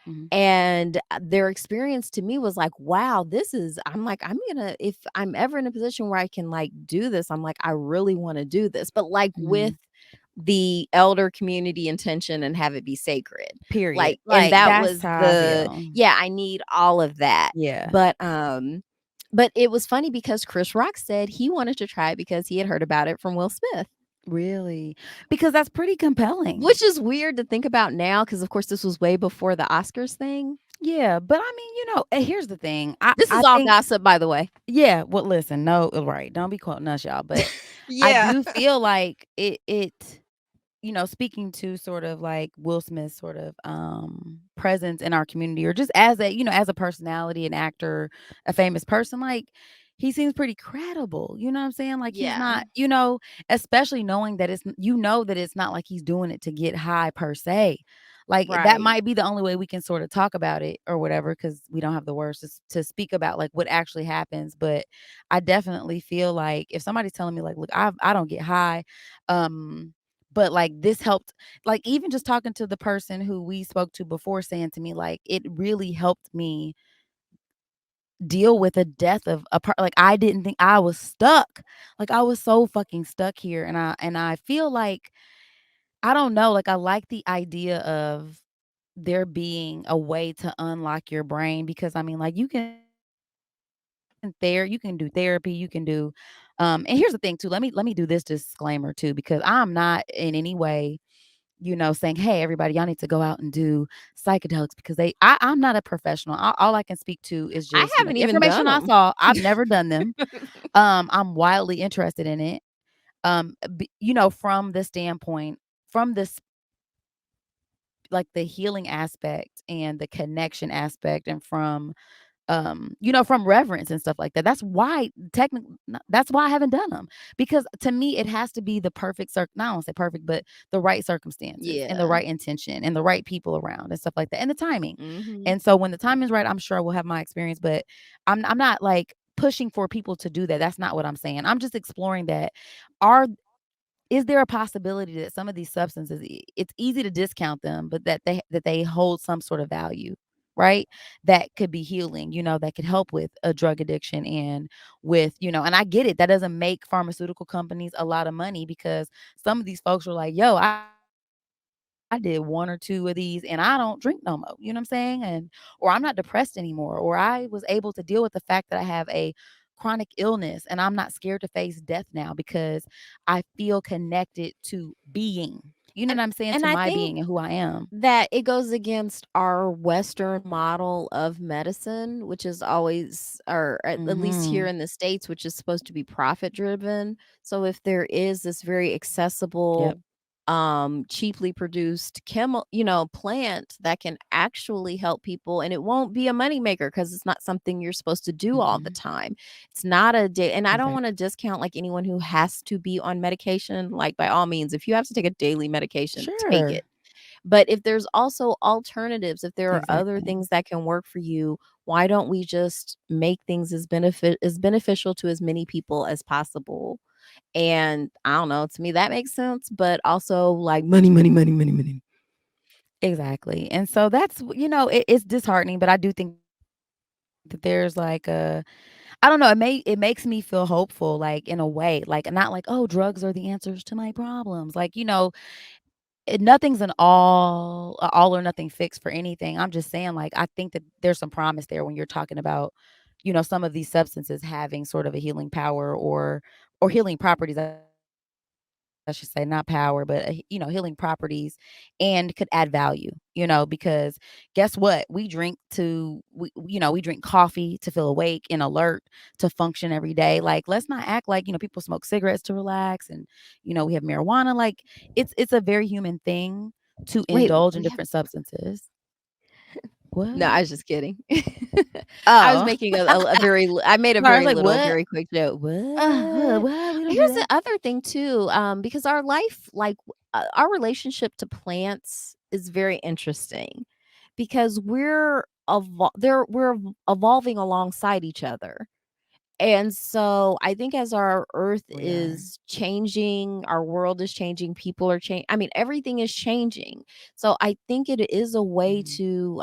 Speaker 3: mhm,
Speaker 2: and, their experience to me was like, "Wow, this is." I'm like, "I'm gonna if I'm ever in a position where I can, like, do this, I'm like, I really wanna do this." But, like, with
Speaker 3: mhm.
Speaker 2: the elder community intention and have it be sacred.
Speaker 3: Period.
Speaker 2: And
Speaker 3: Like,
Speaker 2: that
Speaker 3: that's
Speaker 2: was
Speaker 3: how I
Speaker 2: the
Speaker 3: feel.
Speaker 2: yeah, I need all of that.
Speaker 3: Yeah.
Speaker 2: But it was funny because Chris Rock said he wanted to try it because he had heard about it from Will Smith,
Speaker 3: Really? Because that's pretty compelling.
Speaker 2: which is weird to think about now because, of course, this was way before the Oscars thing.
Speaker 3: Yeah, but I mean, here's the thing. I
Speaker 2: This
Speaker 3: I
Speaker 2: is all
Speaker 3: think
Speaker 2: gossip, by the way.
Speaker 3: yeah, well, listen, no, right. Don't be quoting us, y'all. But I
Speaker 2: Yeah.
Speaker 3: do feel like speaking to sort of like Will Smith's sort of presence in our community or just as a personality, an actor, a famous person, like he seems pretty credible. You know what I'm saying? Like he's
Speaker 2: Yeah.
Speaker 3: not, especially knowing that that it's not like he's doing it to get high per se. Like, that
Speaker 2: Right.
Speaker 3: might be the only way we can sort of talk about it or whatever, because we don't have the words to speak about, like, what actually happens, but I definitely feel like if somebody's telling me, like, "Look, I don't get high," but, like, this helped, like, even just talking to the person who we spoke to before saying to me, like, "It really helped me deal with the death of a part, like, I didn't think I was stuck. Like, I was so fucking stuck here, and I feel like I don't know, like, I like the idea of there being a way to unlock your brain because, I mean, like, you can do therapy, you can do, and here's the thing too, let me do this disclaimer too, because I'm not in any way, saying, "Hey, everybody, y'all need to go out and do psychedelics," because I'm not a professional. All I can speak to is
Speaker 2: I
Speaker 3: just,
Speaker 2: haven't
Speaker 3: the
Speaker 2: even done
Speaker 3: information I
Speaker 2: them.
Speaker 3: saw. I've never done them. I'm wildly interested in it. From the standpoint, from this, like, the healing aspect and the connection aspect, and from reverence and stuff like that. That's why technically, that's why I haven't done them, because to me it has to be the perfect not, I don't say perfect, but the right circumstances and the
Speaker 2: Yeah.
Speaker 3: right intention and the right people around and stuff like that, and the timing.
Speaker 2: Mhm.
Speaker 3: And so when the timing is right, I'm sure we'll have my experience, but I'm not like pushing for people to do that. That's not what I'm saying. I'm just exploring that. Are Is there a possibility that some of these substances, it's easy to discount them, but that they hold some sort of value, right? That could be healing, that could help with a drug addiction, and with, and I get it. That doesn't make pharmaceutical companies a lot of money, because some of these folks are like, "Yo, I did one or two of these and I don't drink no more." You know what I'm saying? Or I'm not depressed anymore, or I was able to deal with the fact that I have a chronic illness and I'm not scared to face death now because I feel connected to being. You know
Speaker 2: And
Speaker 3: what I'm saying?
Speaker 2: and
Speaker 3: To
Speaker 2: I
Speaker 3: my
Speaker 2: think
Speaker 3: being and who I am.
Speaker 2: that it goes against our Western model of medicine, which is always, or at least here
Speaker 3: Mhm.
Speaker 2: in the States, which is supposed to be profit driven. So if there is this very accessible,
Speaker 3: Yep.
Speaker 2: cheaply produced plant that can actually help people, and it won't be a moneymaker because it's not something you're supposed to do all the
Speaker 3: Mm-mm.
Speaker 2: time. It's not a day, and I don't want to
Speaker 3: Exactly.
Speaker 2: discount like anyone who has to be on medication. Like, by all means, if you have to take a daily medication, take it.
Speaker 3: Sure.
Speaker 2: But if there's also alternatives, if there are other
Speaker 3: Exactly.
Speaker 2: things that can work for you, why don't we just make things as beneficial to as many people as possible? And I don't know, to me that makes sense, but also like money, money, money, money, money.
Speaker 3: Exactly. And so that's, it's disheartening, but I do think that there's like a, I don't know, it makes me feel hopeful, like, in a way, like, not like, "Oh, drugs are the answers to my problems." Like, nothing's an all or nothing fix for anything. I'm just saying, like, I think that there's some promise there when you're talking about, some of these substances having sort of a healing power, or healing properties, I should say, not power, but, healing properties, and could add value, because guess what? We drink coffee to feel awake and alert, to function every day. Like, let's not act like, people smoke cigarettes to relax, and, we have marijuana. Like, it's a very human thing to
Speaker 2: Wait,
Speaker 3: indulge in
Speaker 2: we have
Speaker 3: different substances.
Speaker 2: no,
Speaker 3: What?
Speaker 2: I was just kidding. I was
Speaker 3: Oh.
Speaker 2: making a very I made a
Speaker 3: Sorry, I was
Speaker 2: very
Speaker 3: like,
Speaker 2: little,
Speaker 3: "What?
Speaker 2: very quick joke. What?
Speaker 3: What? We don't do
Speaker 2: Here's the
Speaker 3: that."
Speaker 2: other thing too, because our life, like, our relationship to plants is very interesting because we're evolving alongside each other. And so I think as our earth
Speaker 3: We are.
Speaker 2: is changing, our world is changing, people are changing. I mean, everything is changing. So I think it is a way
Speaker 3: Mhm.
Speaker 2: to,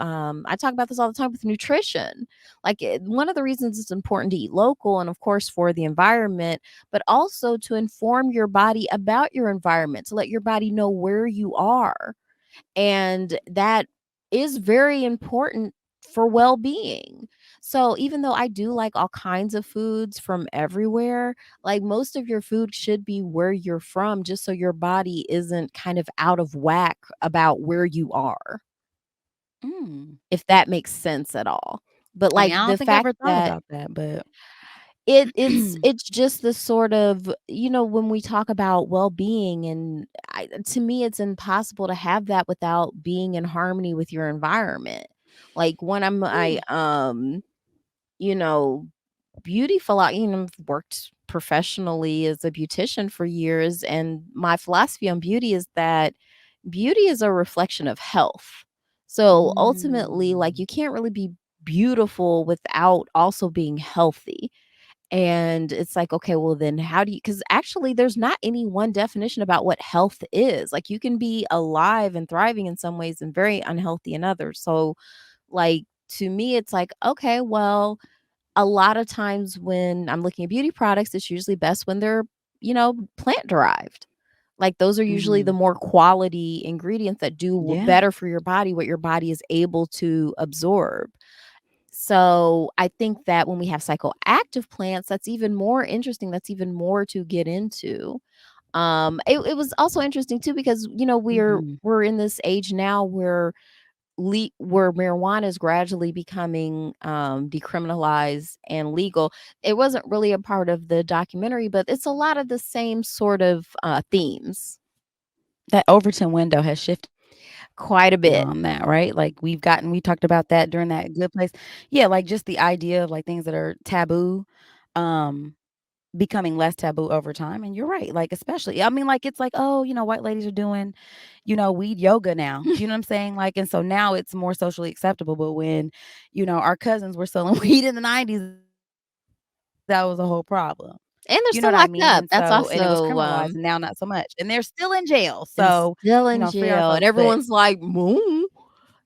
Speaker 2: I talk about this all the time with nutrition. Like, one of the reasons it's important to eat local, and of course for the environment, but also to inform your body about your environment, to let your body know where you are. And that is very important for well-being. So even though I do like all kinds of foods from everywhere, like, most of your food should be where you're from, just so your body isn't kind of out of whack about where you are,
Speaker 3: Mm.
Speaker 2: if that makes sense at all. But
Speaker 3: I mean,
Speaker 2: like
Speaker 3: I don't
Speaker 2: the
Speaker 3: think I
Speaker 2: fact
Speaker 3: ever thought
Speaker 2: that
Speaker 3: about that, but
Speaker 2: it's just the sort of, when we talk about well-being, and to me it's impossible to have that without being in harmony with your environment. Like, when I
Speaker 3: Ooh.
Speaker 2: you know beauty I've worked professionally as a beautician for years, and my philosophy on beauty is that beauty is a reflection of health. So ultimately, like,
Speaker 3: Mm.
Speaker 2: you can't really be beautiful without also being healthy. And it's like, okay, well, then how do you, because actually, there's not any one definition about what health is. Like, you can be alive and thriving in some ways and very unhealthy in others. So, like, to me, it's like, okay, well, a lot of times when I'm looking at beauty products, it's usually best when they're, plant derived. Like, those are usually the
Speaker 3: Mhm.
Speaker 2: more quality ingredients that do
Speaker 3: Yeah.
Speaker 2: better for your body, what your body is able to absorb. So, I think that when we have psychoactive plants, that's even more interesting, that's even more to get into. It was also interesting too because, we're
Speaker 3: Mhm.
Speaker 2: we're in this age now where marijuana is gradually becoming, decriminalized and legal. It wasn't really a part of the documentary, but it's a lot of the same sort of, themes.
Speaker 3: That Overton window has shifted
Speaker 2: Quite a bit.
Speaker 3: on that, right? Like, we talked about that during that Good Place. Yeah, like, just the idea of, like, things that are taboo, um, becoming less taboo over time, and you're right, like, especially I mean, like, it's like, "Oh, white ladies are doing, weed yoga now." You know what I'm saying? Like, and so now it's more socially acceptable, but when, our cousins were selling weed in the '90s, that was a whole problem.
Speaker 2: And they're
Speaker 3: You know
Speaker 2: still
Speaker 3: what I
Speaker 2: locked
Speaker 3: mean?
Speaker 2: up.
Speaker 3: And
Speaker 2: That's
Speaker 3: so and it was
Speaker 2: also,
Speaker 3: criminalized, and now not so much, and they're still in jail,
Speaker 2: and
Speaker 3: so,
Speaker 2: still in
Speaker 3: free our
Speaker 2: jail, and
Speaker 3: folks, but
Speaker 2: everyone's like, "Moo."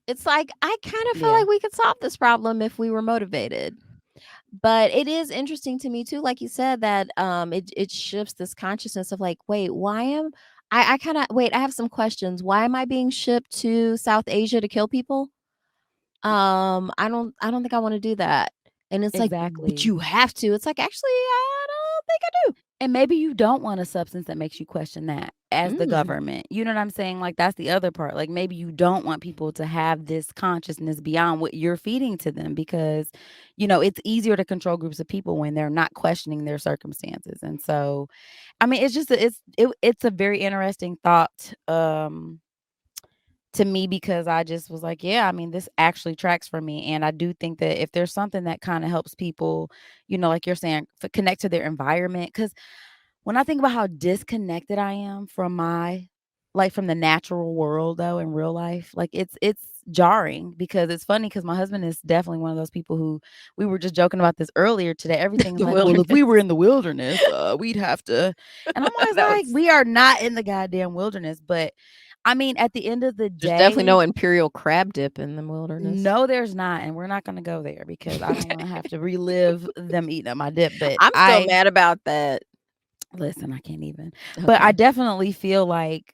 Speaker 2: It's like, I kinda feel
Speaker 3: yeah.
Speaker 2: like we could solve this problem if we were motivated. But it is interesting to me too, like you said, that, it shifts this consciousness of like, "Wait, why am I kinda wait, I have some questions. Why am I being shipped to South Asia to kill people? I don't think I wanna do that." And it's like, "But
Speaker 3: Exactly.
Speaker 2: you have to." It's like, "Actually, I don't think I do."
Speaker 3: And maybe you don't want a substance that makes you question that as the
Speaker 2: Mm.
Speaker 3: government. You know what I'm saying? Like, that's the other part. Like, maybe you don't want people to have this consciousness beyond what you're feeding to them because, it's easier to control groups of people when they're not questioning their circumstances. And so, I mean, it's just it's a very interesting thought to me because I just was like, yeah, I mean, this actually tracks for me. And I do think that if there's something that kind of helps people, like you're saying, connect to their environment, because when I think about how disconnected I am from from the natural world though in real life, like it's jarring because it's funny because my husband is definitely one of those people who we were just joking about this earlier today. Everything's
Speaker 2: The
Speaker 3: like, well, if we were
Speaker 2: wilderness.
Speaker 3: in the wilderness, we'd have to. And I'm always
Speaker 2: No,
Speaker 3: like,
Speaker 2: it's
Speaker 3: we are not in the goddamn wilderness. But I mean, at the end of the
Speaker 2: there's definitely
Speaker 3: day,
Speaker 2: no imperial crab dip in the wilderness.
Speaker 3: no, there's not. And we're not gonna go there because I don't want to have to relive them eating up my dip. But
Speaker 2: I'm still mad about that.
Speaker 3: listen, I can't even. But I
Speaker 2: Okay.
Speaker 3: definitely feel like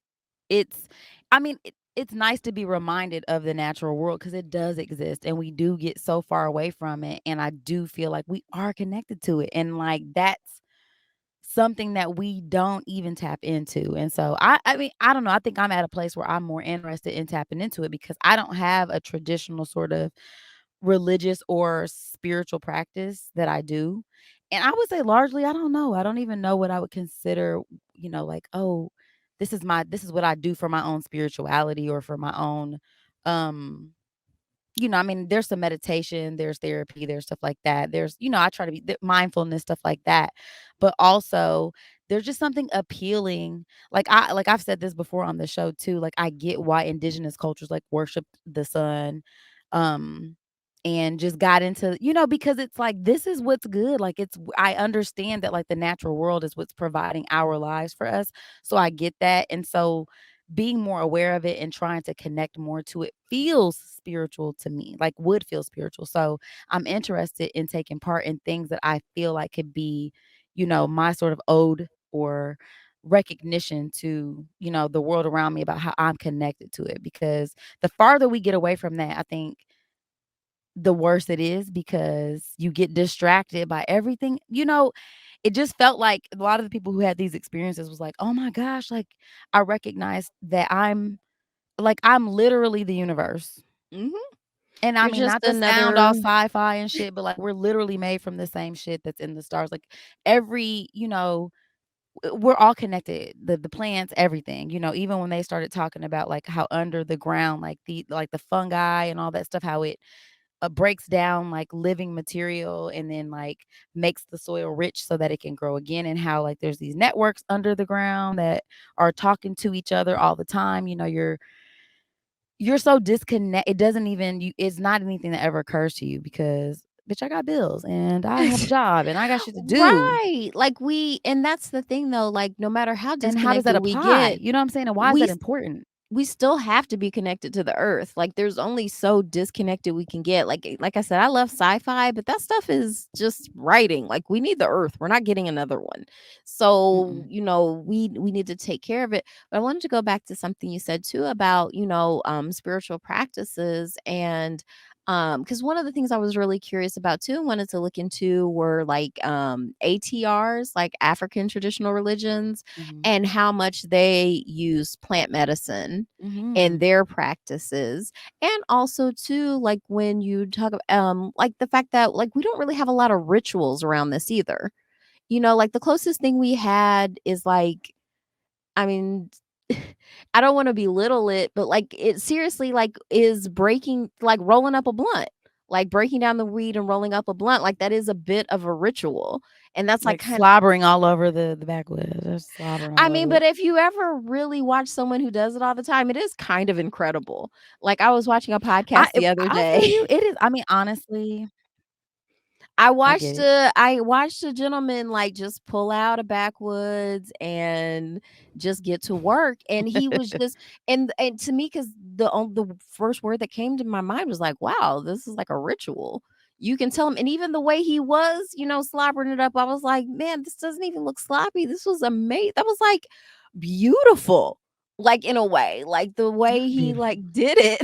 Speaker 3: it's I mean, it's nice to be reminded of the natural world because it does exist and we do get so far away from it. And I do feel like we are connected to it. And like that's something that we don't even tap into. And so I mean, I don't know. I think I'm at a place where I'm more interested in tapping into it because I don't have a traditional sort of religious or spiritual practice that I do. And I would say largely, I don't know. I don't even know what I would consider, like, oh, this is what I do for my own spirituality or for my own um I mean, there's some meditation, there's therapy, there's stuff like that. There's, I try to be mindfulness, stuff like that. But also, there's just something appealing. Like I've said this before on the show too. Like I get why indigenous cultures like worship the sun, um, and just got into, because it's like this is what's good. Like I understand that like the natural world is what's providing our lives for us. So I get that. And so being more aware of it and trying to connect more to it feels spiritual to me, like would feel spiritual. So I'm interested in taking part in things that I feel like could be, my sort of ode or recognition to, the world around me about how I'm connected to it. Because the farther we get away from that, I think the worse it is because you get distracted by everything. It just felt like a lot of the people who had these experiences was like, "Oh my gosh, like I recognize that I'm literally the universe."
Speaker 2: Mhm.
Speaker 3: And I
Speaker 2: You're
Speaker 3: mean,
Speaker 2: just
Speaker 3: not to sound all
Speaker 2: another
Speaker 3: sci-fi and shit, but like we're literally made from the same shit that's in the stars. Like every, we're all connected. The plants, everything. Even when they started talking about like how under the ground, like the fungi and all that stuff, how it breaks down like living material and then like makes the soil rich so that it can grow again, and how like there's these networks under the ground that are talking to each other all the time. You're so disconnect, it doesn't even you it's not anything that ever occurs to you because bitch, I got bills and I have a job and I got shit to do.
Speaker 2: Right. Like and that's the thing though, like no matter how
Speaker 3: And how does that
Speaker 2: disconnected we
Speaker 3: apply?
Speaker 2: get,
Speaker 3: You know what I'm saying? And why is
Speaker 2: we
Speaker 3: that important?
Speaker 2: we still have to be connected to the earth. Like there's only so disconnected we can get. Like I said, I love sci-fi, but that stuff is just writing. Like we need the earth. We're not getting another one. So,
Speaker 3: Mm-mm.
Speaker 2: we need to take care of it. But I wanted to go back to something you said too about, spiritual practices and because one of the things I was really curious about too and wanted to look into were like ATRs, like African traditional religions,
Speaker 3: Mhm.
Speaker 2: and how much they use plant medicine in
Speaker 3: Mhm.
Speaker 2: their practices. And also too, like when you talk like the fact that like we don't really have a lot of rituals around this either. Like the closest thing we had is like, I mean, I don't want to belittle it, but like it seriously like is breaking, like rolling up a blunt, like breaking down the weed and rolling up a blunt, like that is a bit of a ritual. And that's like
Speaker 3: Like
Speaker 2: kind
Speaker 3: slobbering all over the backwoods. Just slobbering
Speaker 2: I
Speaker 3: all
Speaker 2: mean,
Speaker 3: over
Speaker 2: but
Speaker 3: it.
Speaker 2: if you ever really watch someone who does it all the time, it is kind of incredible. Like I was watching a podcast the other
Speaker 3: I feel
Speaker 2: day.
Speaker 3: you. It is, I mean, honestly,
Speaker 2: I
Speaker 3: I
Speaker 2: watched
Speaker 3: get it.
Speaker 2: a I watched a gentleman like just pull out a backwoods and just get to work, and he was just and to me, because the first word that came to my mind was like, wow, this is like a ritual. You can tell him, and even the way he was, slobbering it up, I was like, man, this doesn't even look sloppy. This was amazing. That was like beautiful, like in a way, like the way he like
Speaker 3: Beautiful.
Speaker 2: did it.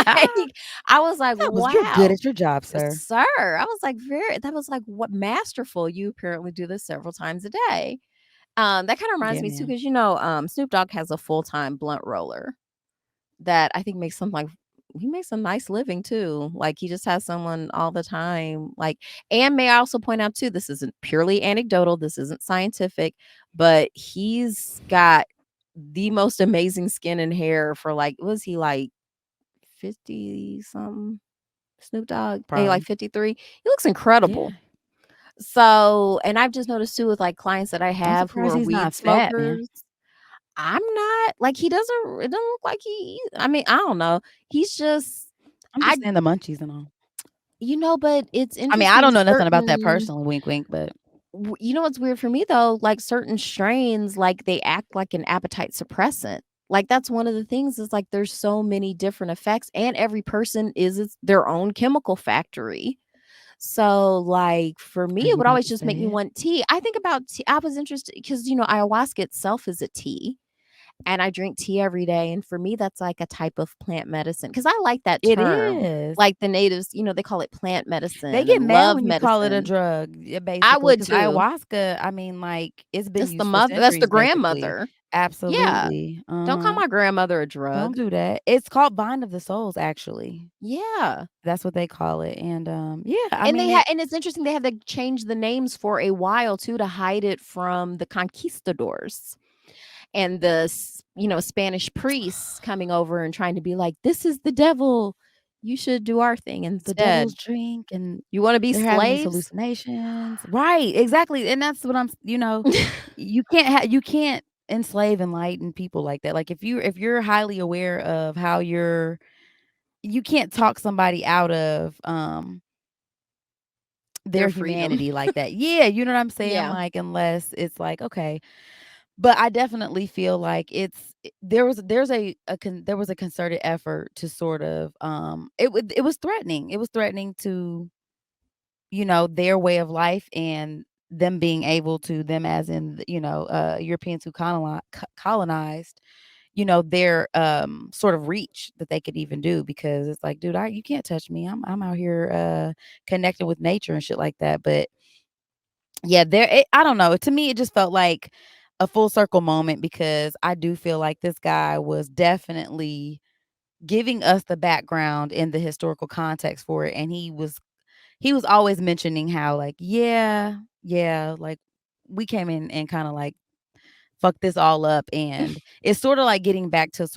Speaker 2: Like I was like,
Speaker 3: You're good
Speaker 2: wow.
Speaker 3: at your job, sir.
Speaker 2: Sir, I was like, very that was like, what masterful. You apparently do this several times a day. That kind of reminds
Speaker 3: Yeah,
Speaker 2: me too,
Speaker 3: man.
Speaker 2: because Snoop Dogg has a full-time blunt roller that I think makes some like he makes a nice living too. Like he just has someone all the time. Like, and may I also point out too, this isn't purely anecdotal, this isn't scientific, but he's got the most amazing skin and hair for like, was he like 50 something? Snoop Dogg, maybe like
Speaker 3: Probably.
Speaker 2: 53. He looks
Speaker 3: Yeah.
Speaker 2: incredible. So, and I've just noticed too with like clients that I
Speaker 3: I'm
Speaker 2: have who
Speaker 3: surprised
Speaker 2: are
Speaker 3: he's
Speaker 2: weed
Speaker 3: not fat, man.
Speaker 2: smokers. I'm not like it doesn't look like I mean, I don't know. He's just
Speaker 3: I'm
Speaker 2: I
Speaker 3: just saying the munchies and all.
Speaker 2: but it's
Speaker 3: I mean, I
Speaker 2: interesting
Speaker 3: don't know nothing about that
Speaker 2: certain
Speaker 3: personally, wink, wink, but
Speaker 2: you know what's weird for me though, like certain strains like they act like an appetite suppressant. Like that's one of the things is like there's so many different effects and every person is their own chemical factory. So, like, for me,
Speaker 3: are
Speaker 2: it
Speaker 3: you
Speaker 2: would
Speaker 3: about
Speaker 2: always
Speaker 3: to
Speaker 2: just make
Speaker 3: say
Speaker 2: me
Speaker 3: it?
Speaker 2: want tea. I think about tea. I was interested because, ayahuasca itself is a tea, and I drink tea every day. And for me, that's like a type of plant medicine because I like that
Speaker 3: It
Speaker 2: term.
Speaker 3: is.
Speaker 2: Like the natives, they call it plant
Speaker 3: They
Speaker 2: medicine
Speaker 3: get
Speaker 2: and
Speaker 3: mad
Speaker 2: love
Speaker 3: when you call it a
Speaker 2: medicine.
Speaker 3: drug, yeah,
Speaker 2: I
Speaker 3: basically,
Speaker 2: would
Speaker 3: because
Speaker 2: too.
Speaker 3: ayahuasca, I mean, like, it's been
Speaker 2: That's the
Speaker 3: used for
Speaker 2: mother, that's the
Speaker 3: centuries, basically.
Speaker 2: grandmother. Yeah.
Speaker 3: Absolutely.
Speaker 2: Don't call
Speaker 3: Uh-huh.
Speaker 2: my grandmother a
Speaker 3: Don't
Speaker 2: drug.
Speaker 3: do that. It's called Vine of the Souls, actually.
Speaker 2: Yeah.
Speaker 3: That's what they call it, and, yeah, I
Speaker 2: And they
Speaker 3: mean,
Speaker 2: had, and it's interesting, they had to change the names for a while too to hide it from the conquistadors and the Spanish priests coming over and trying to be like, this is the devil, you should do our thing
Speaker 3: the
Speaker 2: instead.
Speaker 3: devil's drink, and
Speaker 2: You want to be
Speaker 3: they're having these
Speaker 2: slaves?
Speaker 3: hallucinations. Right, exactly, and that's what you can't enslave enlightened people like that. Like, if you're highly aware of how you can't talk somebody out of, their
Speaker 2: Their freedom.
Speaker 3: humanity like that. Yeah, you know what I'm saying?
Speaker 2: Yeah,
Speaker 3: Like, unless it's like, okay. But I definitely feel like there was a concerted effort to sort of, it was threatening. It was threatening to, their way of life and them being able to them as in, Europeans who colonized, their, sort of reach that they could even do, because it's like, dude, you can't touch me. I'm out here, connecting with nature and shit like that. But yeah, I don't know. To me, it just felt like a full circle moment, because I do feel like this guy was definitely giving us the background and the historical context for it, and he was always mentioning how, like, yeah, like, we came in and kind of like fuck this all up. And it's sort of like getting back to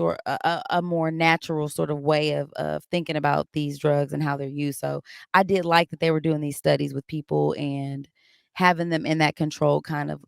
Speaker 3: a more natural sort of way of thinking about these drugs and how they're used. So I did like that they were doing these studies with people and having them in that controlled kind of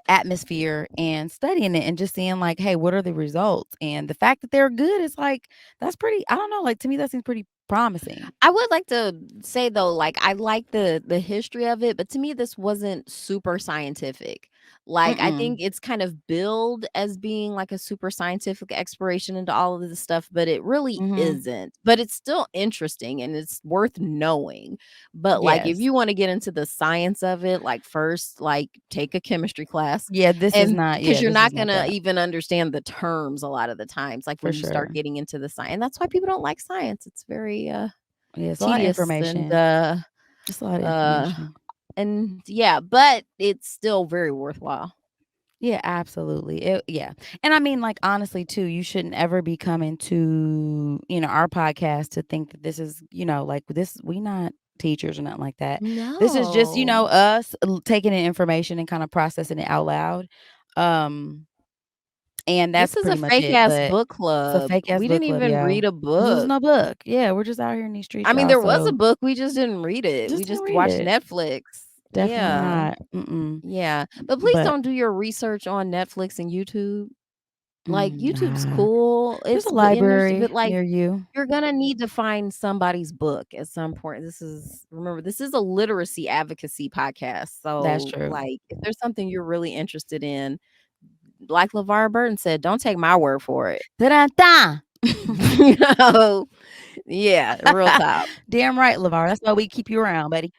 Speaker 3: atmosphere and studying it and just seeing like, hey, what are the results? And the fact that they're good is like, that's pretty, I don't know, like to me that seems pretty promising.
Speaker 2: I would like to say though, like I like the history of it, but to me this wasn't super scientific. Like I think
Speaker 3: Mm-mm.
Speaker 2: it's kind of billed as being like a super scientific exploration into all of this stuff, but it really
Speaker 3: Mm-hmm.
Speaker 2: isn't. But it's still interesting and it's worth knowing. But like if
Speaker 3: Yes.
Speaker 2: you want to get into the science of it, like first like take a chemistry class,
Speaker 3: Yeah, this is
Speaker 2: and
Speaker 3: not,
Speaker 2: because
Speaker 3: yeah,
Speaker 2: you're
Speaker 3: this is
Speaker 2: not
Speaker 3: not
Speaker 2: gonna
Speaker 3: that
Speaker 2: even understand the terms a lot of the times, like
Speaker 3: for
Speaker 2: when you start
Speaker 3: sure.
Speaker 2: getting into the science. And that's why people don't like science. It's very
Speaker 3: Yeah, it's a lot of
Speaker 2: tedious
Speaker 3: information. It's a lot of
Speaker 2: uh
Speaker 3: information.
Speaker 2: and yeah, but it's still very worthwhile.
Speaker 3: Yeah, absolutely. Yeah. And I mean, like, honestly, too, you shouldn't ever be coming to, our podcast to think that this is, like this, we not teachers or nothing like that. This is just,
Speaker 2: No.
Speaker 3: us taking in information and kind of processing it out loud. Um, and that's
Speaker 2: This is a
Speaker 3: pretty much
Speaker 2: fake
Speaker 3: it.
Speaker 2: ass
Speaker 3: But
Speaker 2: book
Speaker 3: it's a
Speaker 2: club.
Speaker 3: fake ass
Speaker 2: We
Speaker 3: book
Speaker 2: didn't
Speaker 3: club,
Speaker 2: even
Speaker 3: y'all.
Speaker 2: read a
Speaker 3: This was
Speaker 2: book.
Speaker 3: no book. Yeah, we're just out here in these streets,
Speaker 2: I mean,
Speaker 3: y'all.
Speaker 2: there was a
Speaker 3: So
Speaker 2: book, we just didn't read it. We
Speaker 3: just didn't
Speaker 2: just
Speaker 3: read
Speaker 2: watched
Speaker 3: it.
Speaker 2: Netflix.
Speaker 3: Definitely
Speaker 2: Yeah.
Speaker 3: not. Mm-mm.
Speaker 2: Yeah. But please
Speaker 3: But
Speaker 2: don't do your research on Netflix and YouTube. Like YouTube's
Speaker 3: nah.
Speaker 2: cool.
Speaker 3: There's a
Speaker 2: It's but and there's but
Speaker 3: library
Speaker 2: like
Speaker 3: near you.
Speaker 2: you're gonna need to find somebody's book at some point. This is a literacy advocacy podcast.
Speaker 3: That's
Speaker 2: So
Speaker 3: true.
Speaker 2: like if there's something you're really interested in, like LeVar Burton said, don't take my word for it.
Speaker 3: Ta-da-da!
Speaker 2: you know? Yeah, real top.
Speaker 3: Damn right, LeVar. That's why we keep you around, buddy.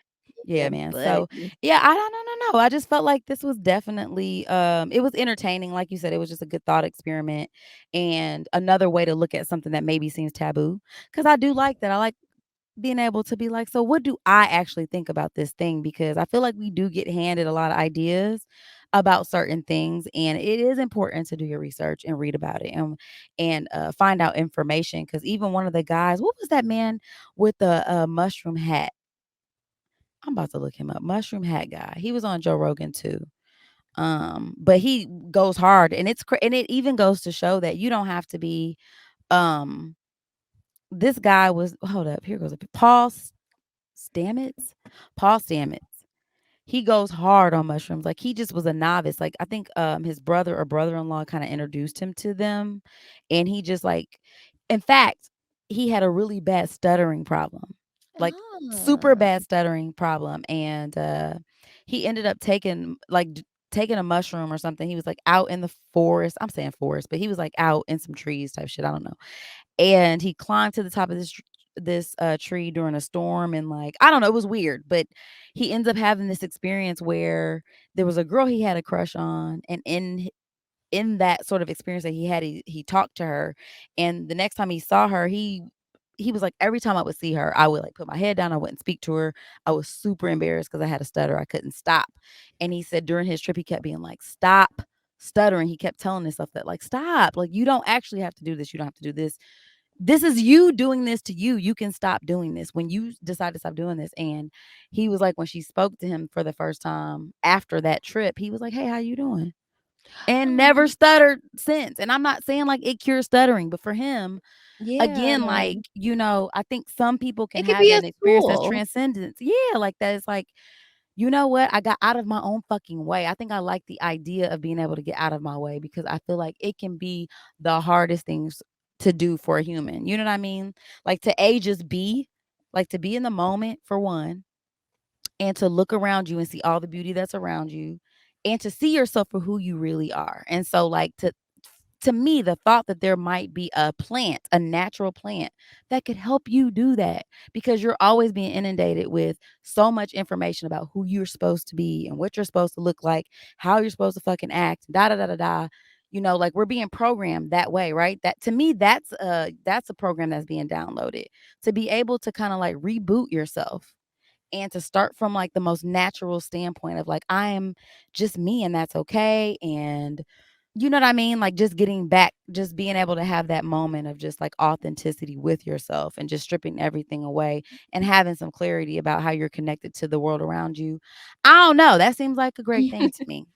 Speaker 2: Yeah,
Speaker 3: Yeah, man.
Speaker 2: but
Speaker 3: So, yeah, I don't no. I just felt like this was definitely it was entertaining. Like you said, it was just a good thought experiment and another way to look at something that maybe seems taboo. Cause I do like that. I like being able to be like, so what do I actually think about this thing? Because I feel like we do get handed a lot of ideas about certain things, and it is important to do your research and read about it and find out information. Because even one of the guys, what was that man with the mushroom hat? I'm about to look him up. Mushroom hat guy. He was on Joe Rogan too. But he goes hard, and and it even goes to show that you don't have to be. Um, this guy was hold up. Here goes Stamets? Paul Stamets. He goes hard on mushrooms. Like he just was a novice. Like I think his brother or brother-in-law kind of introduced him to them. And he just like in fact, he had a really bad stuttering problem. Like super
Speaker 2: ah,
Speaker 3: bad stuttering problem. And he ended up taking a mushroom or something. He was like out in the forest. I'm saying forest, but he was like out in some trees type shit. I don't know, and he climbed to the top of this tree during a storm, and like I don't know, it was weird, but he ends up having this experience where there was a girl he had a crush on, and in that sort of experience that he had, he talked to her, and the next time he saw her, he was like, every time I would see her, I would like put my head down, I wouldn't speak to her. I was super embarrassed because I had a stutter, I couldn't stop. And he said during his trip he kept being like, stop stuttering. He kept telling himself that like, stop, like you don't actually have to do this, you don't have to do this. This is you doing this to you. You can stop doing this when you decide to stop doing this. And he was like, when she spoke to him for the first time after that trip, he was like, hey, how you doing? And never
Speaker 2: um,
Speaker 3: stuttered since. And I'm not saying like it cures stuttering, but for him,
Speaker 2: yeah.
Speaker 3: again, like, I think some people can
Speaker 2: It could
Speaker 3: have
Speaker 2: be a
Speaker 3: an experience that's
Speaker 2: tool.
Speaker 3: transcendence. Yeah, like that is like, you know what? I got out of my own fucking way. I think I like the idea of being able to get out of my way because I feel like it can be the hardest things to do for a human. You know what I mean? Like to just be, like to be in the moment for one, and to look around you and see all the beauty that's around you, and to see yourself for who you really are. And so like to me, the thought that there might be a plant, a natural plant that could help you do that, because you're always being inundated with so much information about who you're supposed to be and what you're supposed to look like, how you're supposed to fucking act, da da da da da. Like we're being programmed that way, right? That to me, that's a program that's being downloaded to be able to kind of like reboot yourself and to start from like the most natural standpoint of like I am just me and that's okay. And you know what I mean? Like just getting back, just being able to have that moment of just like authenticity with yourself and just stripping everything away and having some clarity about how you're connected to the world around you. I don't know. That seems like a great thing to me.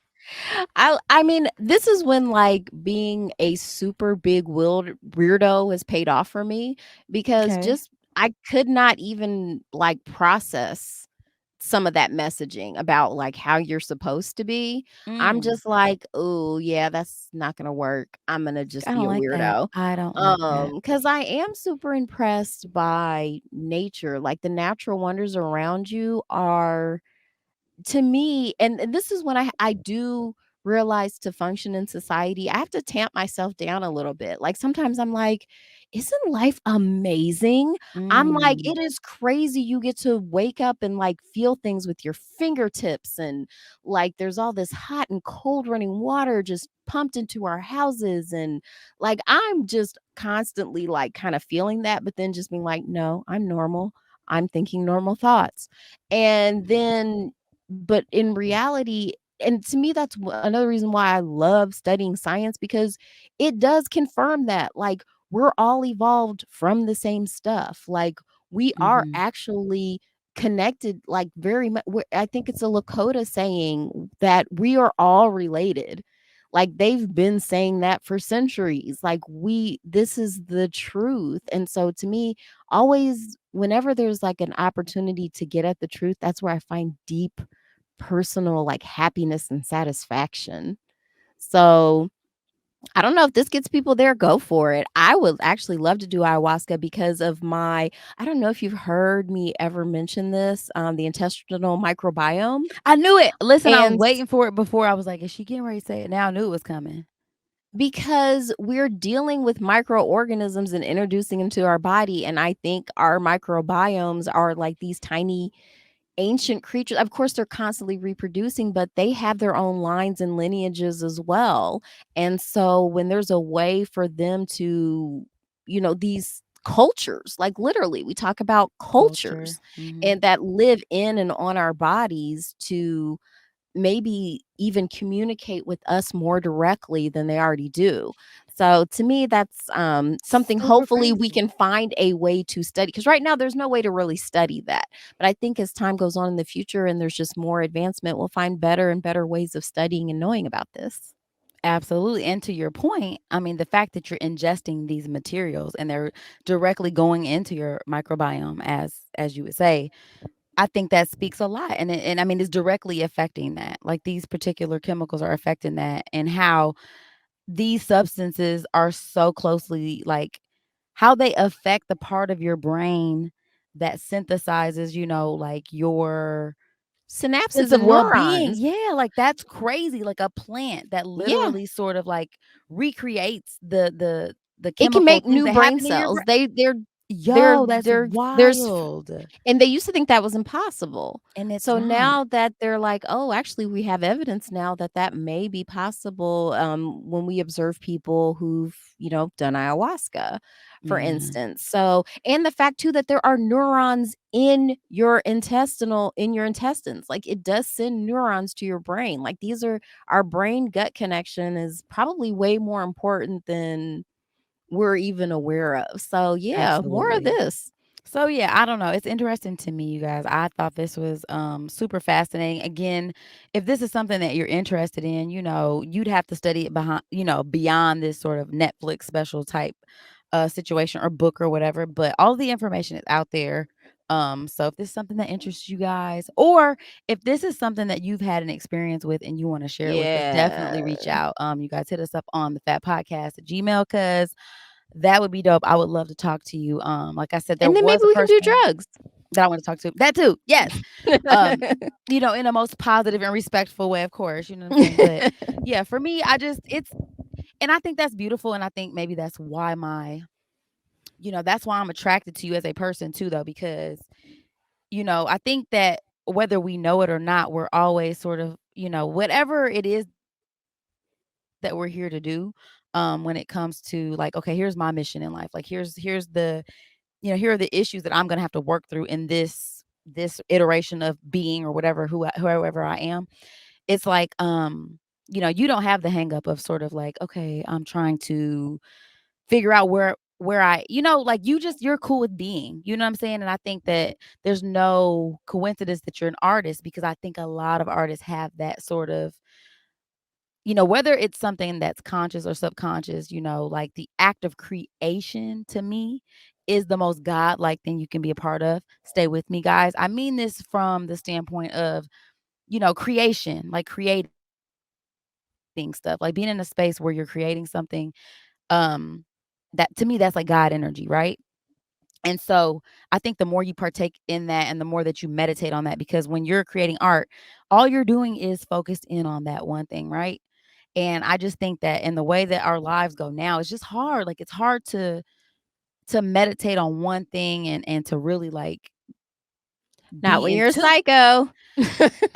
Speaker 2: I mean, this is when like being a super big weirdo has paid off for me because
Speaker 3: Okay.
Speaker 2: just I could not even like process some of that messaging about like how you're supposed to be. I'm
Speaker 3: Mm,
Speaker 2: just like, "Oh, yeah, that's not gonna work. I'm gonna just
Speaker 3: I
Speaker 2: be
Speaker 3: don't
Speaker 2: a
Speaker 3: like that.
Speaker 2: weirdo."
Speaker 3: I don't like that.
Speaker 2: Because I am super impressed by nature. Like the natural wonders around you are to me and this is when I do realize to function in society, I have to tamp myself down a little bit. Like, sometimes I'm like, "Isn't life amazing?" I'm like,
Speaker 3: Mm,
Speaker 2: "It is crazy you get to wake up and, like, feel things with your fingertips, and, like, there's all this hot and cold running water just pumped into our houses," and, like, I'm just constantly, like, kinda feeling that, but then just being like, "No, I'm normal. I'm thinking normal thoughts." And then but in reality and to me, that's another reason why I love studying science because it does confirm that, like, we're all evolved from the same stuff. Like, we are
Speaker 3: mhm.
Speaker 2: actually connected, like, very much. I think it's a Lakota saying that we are all related. Like, they've been saying that for centuries. Like, this is the truth. And so to me, always, whenever there's like an opportunity to get at the truth, that's where I find deep personal, like, happiness and satisfaction. So, I don't know if this gets people there, go for it. I would actually love to do ayahuasca because of my I don't know if you've heard me ever mention this, the intestinal microbiome,
Speaker 3: I knew it. Listen, I was
Speaker 2: and
Speaker 3: waiting for it before. I was like, "Is she getting ready to say it now?" I knew it was coming.
Speaker 2: because we're dealing with microorganisms and introducing them to our body, and I think our microbiomes are like these tiny ancient creatures. Of course, they're constantly reproducing, but they have their own lines and lineages as well. And so when there's a way for them to, these cultures, like literally, we talk about
Speaker 3: Culture.
Speaker 2: cultures
Speaker 3: Mhm.
Speaker 2: and that live in and on our bodies to maybe even communicate with us more directly than they already do. So to me, that's something
Speaker 3: Super
Speaker 2: hopefully we
Speaker 3: crazy.
Speaker 2: can find a way to study because right now there's no way to really study that. But I think as time goes on in the future and there's just more advancement, we'll find better and better ways of studying and knowing about this.
Speaker 3: Absolutely, and to your point, I mean, the fact that you're ingesting these materials and they're directly going into your microbiome as you would say, I think that speaks a lot, and I mean, it's directly affecting that. Like, these particular chemicals are affecting that, and how these substances are so closely like, how they affect the part of your brain that synthesizes, like, your sense
Speaker 2: Synapses
Speaker 3: of
Speaker 2: and
Speaker 3: well-being.
Speaker 2: neurons.
Speaker 3: Yeah, like, that's crazy, like, a plant that
Speaker 2: Yeah.
Speaker 3: literally sort of, like, recreates the
Speaker 2: It can
Speaker 3: chemical
Speaker 2: make
Speaker 3: things
Speaker 2: new
Speaker 3: that
Speaker 2: brain
Speaker 3: happen in your
Speaker 2: cells.
Speaker 3: brain.
Speaker 2: They're
Speaker 3: Yo, that's
Speaker 2: there's
Speaker 3: wild,
Speaker 2: And they used to think that was impossible.
Speaker 3: and it's
Speaker 2: So
Speaker 3: not.
Speaker 2: now that they're like, "Oh, actually, we have evidence now that that may be possible," when we observe people who've, done ayahuasca, for
Speaker 3: Yeah,
Speaker 2: instance. So and the fact too that there are neurons in your intestines. Like, it does send neurons to your brain. Like, these are our brain gut connection is probably way more important than we're even aware of. So, yeah, more of
Speaker 3: absolutely.
Speaker 2: this.
Speaker 3: So yeah, I don't know. It's interesting to me, you guys. I thought this was super fascinating. Again, if this is something that you're interested in, you'd have to study it behind, beyond this sort of Netflix special type situation or book or whatever. But all the information is out there. So if this is something that interests you guys, or if this is something that you've had an experience with and you want to share it with us, definitely
Speaker 2: Yeah.
Speaker 3: reach out. You guys hit us up on the Fat Podcast at Gmail because that would be dope. I would love to talk to you. Like I said, there
Speaker 2: And then maybe
Speaker 3: was a
Speaker 2: we can do
Speaker 3: person
Speaker 2: drugs.
Speaker 3: that I want to talk to. That too. Yes. Um, in a most positive and respectful way, of course. You know what I'm saying? But yeah, for me, and I think that's beautiful. And I think maybe that's why I'm attracted to you as a person too, though, because, I think that whether we know it or not, we're always sort of, whatever it is that we're here to do, when it comes to like, okay, here's my mission in life. Like, here's the here are the issues that I'm gonna have to work through in this iteration of being or whatever, whoever I am. It's like, you don't have the hang up of sort of like, okay, I'm trying to figure out where like you're cool with being, you know what I'm saying? And I think that there's no coincidence that you're an artist because I think a lot of artists have that sort of whether it's something that's conscious or subconscious, like the act of creation to me is the most godlike thing you can be a part of. Stay with me, guys. I mean this from the standpoint of, creation, like creating stuff, like being in a space where you're creating something. Um, that to me, that's like God energy, right? And so I think the more you partake in that and the more that you meditate on that, because when you're creating art, all you're doing is focused in on that one thing, right? And I just think that in the way that our lives go now, it's just hard. Like it's hard to meditate on one thing and to really like
Speaker 2: Not
Speaker 3: be
Speaker 2: when
Speaker 3: in
Speaker 2: you're a
Speaker 3: tune.
Speaker 2: psycho.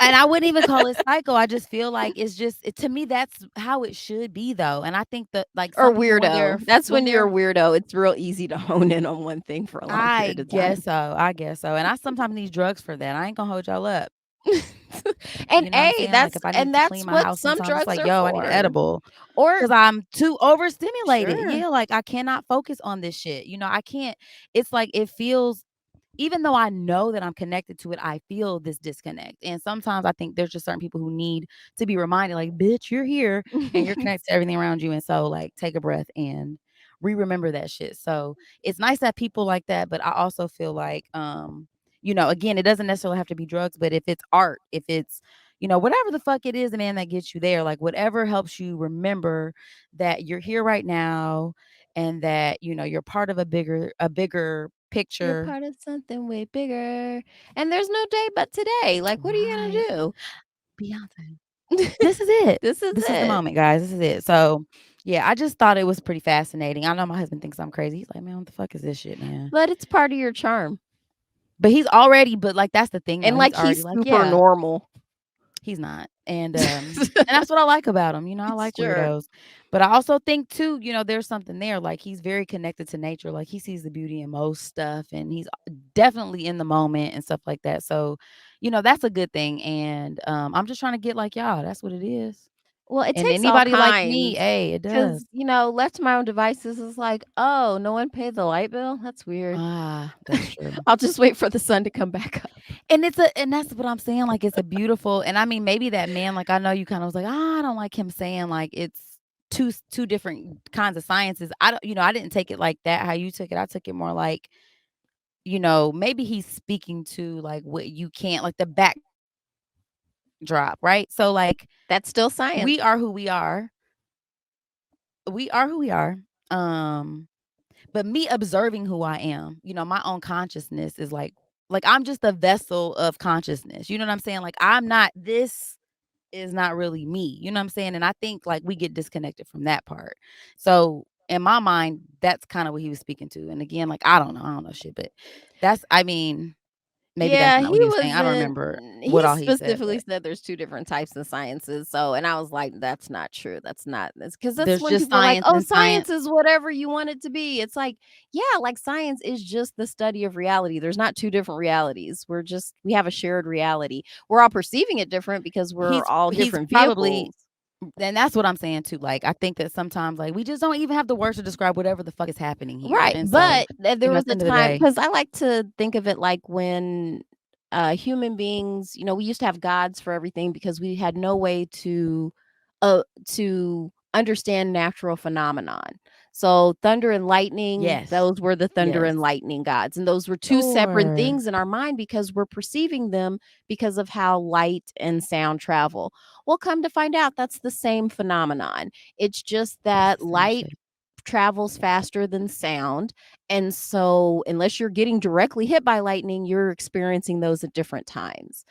Speaker 3: And I wouldn't even call it psycho. I just feel like it's just to me that's how it should be though. And I think that like
Speaker 2: Or
Speaker 3: some people when
Speaker 2: weirdo. That's when you're
Speaker 3: they're
Speaker 2: a weirdo. It's real easy to hone in on one thing for a long
Speaker 3: I
Speaker 2: period of
Speaker 3: guess
Speaker 2: time.
Speaker 3: so. I guess so. And I sometimes need drugs for that. I ain't gonna hold y'all up.
Speaker 2: And
Speaker 3: You know what I'm
Speaker 2: hey,
Speaker 3: saying? Like if I need to
Speaker 2: that's
Speaker 3: clean my
Speaker 2: what
Speaker 3: house
Speaker 2: some
Speaker 3: sometime, it's
Speaker 2: drugs
Speaker 3: like,
Speaker 2: are
Speaker 3: yo, I need an
Speaker 2: for.
Speaker 3: edible
Speaker 2: Or
Speaker 3: because I'm too overstimulated.
Speaker 2: sure.
Speaker 3: Yeah, like I cannot focus on this shit. I can't. It's like it feels even though I know that I'm connected to it, I feel this disconnect. And sometimes I think there's just certain people who need to be reminded, like, bitch, you're here and you're connected to everything around you. And so, like, take a breath and remember that shit. So it's nice that people like that. But I also feel like, again, it doesn't necessarily have to be drugs, but if it's art, if it's, whatever the fuck it is, man, that gets you there, like whatever helps you remember that you're here right now and that, you're part of a bigger
Speaker 2: You're
Speaker 3: picture.
Speaker 2: part of something way bigger. And there's no day but today. Like, what are you
Speaker 3: Right.
Speaker 2: gonna
Speaker 3: Beyonce.
Speaker 2: do?
Speaker 3: This is it.
Speaker 2: This is
Speaker 3: This is the
Speaker 2: it.
Speaker 3: moment, guys. This is it. So, yeah, I just thought it was pretty fascinating. I know my husband thinks I'm crazy. He's like, "Man, what the fuck is this shit, man?"
Speaker 2: But it's part of your charm.
Speaker 3: But like that's the thing though.
Speaker 2: And
Speaker 3: He's
Speaker 2: like
Speaker 3: already
Speaker 2: he's
Speaker 3: like,
Speaker 2: super
Speaker 3: "Yeah,
Speaker 2: normal.
Speaker 3: he's not." And that's what I like about him. I
Speaker 2: It's
Speaker 3: like
Speaker 2: sure.
Speaker 3: weirdos. But I also think too, there's something there. Like he's very connected to nature. Like he sees the beauty in most stuff and he's definitely in the moment and stuff like that. So, that's a good thing. And I'm just trying to get like y'all. That's what it is.
Speaker 2: Well, it
Speaker 3: And
Speaker 2: takes all
Speaker 3: anybody like me,
Speaker 2: kinds.
Speaker 3: hey, it does.
Speaker 2: Because, left to my own devices is like, oh, no one paid the light bill? That's weird.
Speaker 3: Ah, that's true.
Speaker 2: I'll just wait for the sun to come back up.
Speaker 3: And that's what I'm saying. Like it's a beautiful, and I mean maybe that man, like I know you kind of was like, I don't like him saying like it's two different kinds of sciences. I don't, I didn't take it like that, how you took it. I took it more like, maybe he's speaking to like what you can't, like the backdrop, right? So like we are who
Speaker 2: That's
Speaker 3: we
Speaker 2: still
Speaker 3: are.
Speaker 2: science.
Speaker 3: We are who we are. But me observing who I am, my own consciousness is like I'm just a vessel of consciousness. You know what I'm saying? Like I'm not this is not really me. You know what I'm saying? And I think like we get disconnected from that part. So in my mind, that's kind of what he was speaking to. And again, like I don't know shit, but I mean, maybe that's
Speaker 2: Yeah,
Speaker 3: not
Speaker 2: he
Speaker 3: what he was saying. I don't
Speaker 2: wasn't
Speaker 3: remember
Speaker 2: he
Speaker 3: what all he said,
Speaker 2: specifically
Speaker 3: but
Speaker 2: said there's 2 different types of sciences, so and I was like, "That's not true, that's not this because that's
Speaker 3: there's
Speaker 2: when
Speaker 3: just
Speaker 2: people are like,
Speaker 3: science
Speaker 2: "Oh,
Speaker 3: and
Speaker 2: science
Speaker 3: science.
Speaker 2: is whatever you want it to be." It's like, yeah, like, science is just the study of reality, there's not 2 different realities, we have a shared reality. We're all perceiving it different because we're all
Speaker 3: He's
Speaker 2: different
Speaker 3: probably
Speaker 2: vehicles.
Speaker 3: and that's what I'm saying too. Like I think that sometimes like we just don't even have the words to describe whatever the fuck is happening here.
Speaker 2: Right,
Speaker 3: And so,
Speaker 2: but there
Speaker 3: at
Speaker 2: was
Speaker 3: the
Speaker 2: a
Speaker 3: end of the
Speaker 2: time
Speaker 3: day,
Speaker 2: because I like to think of it like when, human beings we used to have gods for everything because we had no way to understand natural phenomenon. So, thunder and lightning,
Speaker 3: yes.
Speaker 2: those were the thunder
Speaker 3: Yes.
Speaker 2: and lightning gods, and those were 2 separate
Speaker 3: Sure.
Speaker 2: things in our mind because we're perceiving them because of how light and sound travel. Well, come to find out, that's the same phenomenon. It's just
Speaker 3: It's
Speaker 2: that
Speaker 3: the same
Speaker 2: light
Speaker 3: shit.
Speaker 2: travels faster than sound. And so, unless you're getting directly hit by lightning, you're experiencing those at different times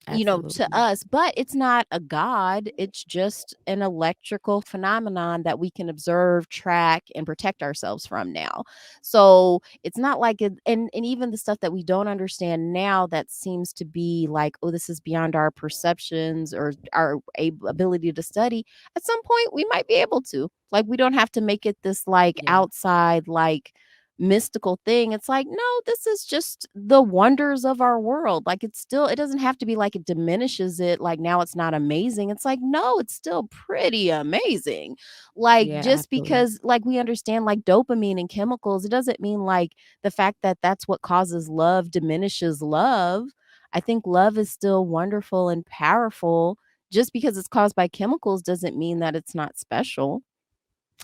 Speaker 2: to
Speaker 3: Absolutely.
Speaker 2: us, but it's not a god. It's just an electrical phenomenon that we can observe, track, and protect ourselves from now. So it's not like it, and even the stuff that we don't understand now that seems to be like, oh, this is beyond our perceptions or our ability to study. At some point, we might be able to. Like, we don't have to make it this like
Speaker 3: Yeah.
Speaker 2: outside, like mystical thing. It's like, no, this is just the wonders of our world. Like it doesn't have to be like it diminishes it, like now it's not amazing. It's like, no, it's still pretty amazing. Like
Speaker 3: Yeah,
Speaker 2: just
Speaker 3: absolutely.
Speaker 2: because like we understand like dopamine and chemicals, it doesn't mean like the fact that that's what causes love diminishes love. I think love is still wonderful and powerful just because it's caused by chemicals doesn't mean that it's not special.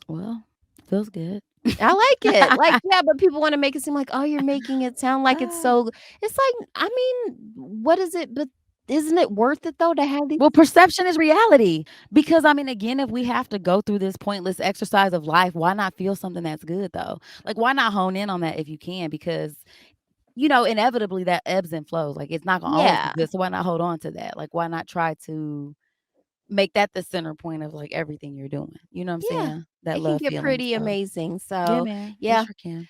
Speaker 3: Well, feels good.
Speaker 2: I like it. Like, yeah, but people wanna make it seem like, "Oh, you're making it sound like it's
Speaker 3: Ah.
Speaker 2: so." It's like, I mean, what is it but isn't it worth it though to have these.
Speaker 3: Well, perception is reality. Because I mean, again, if we have to go through this pointless exercise of life, why not feel something that's good though? Like, why not hone in on that if you can? Because inevitably that ebbs and flows. Like, it's not gonna always be
Speaker 2: Yeah.
Speaker 3: good. So why not hold on to that? Like, why not try to make that the center point of like everything you're doing? You know what I'm
Speaker 2: Yeah.
Speaker 3: saying? That
Speaker 2: It can
Speaker 3: love
Speaker 2: get
Speaker 3: feeling.
Speaker 2: pretty
Speaker 3: So
Speaker 2: amazing.
Speaker 3: yeah,
Speaker 2: So,
Speaker 3: man, it
Speaker 2: yeah,
Speaker 3: sure can.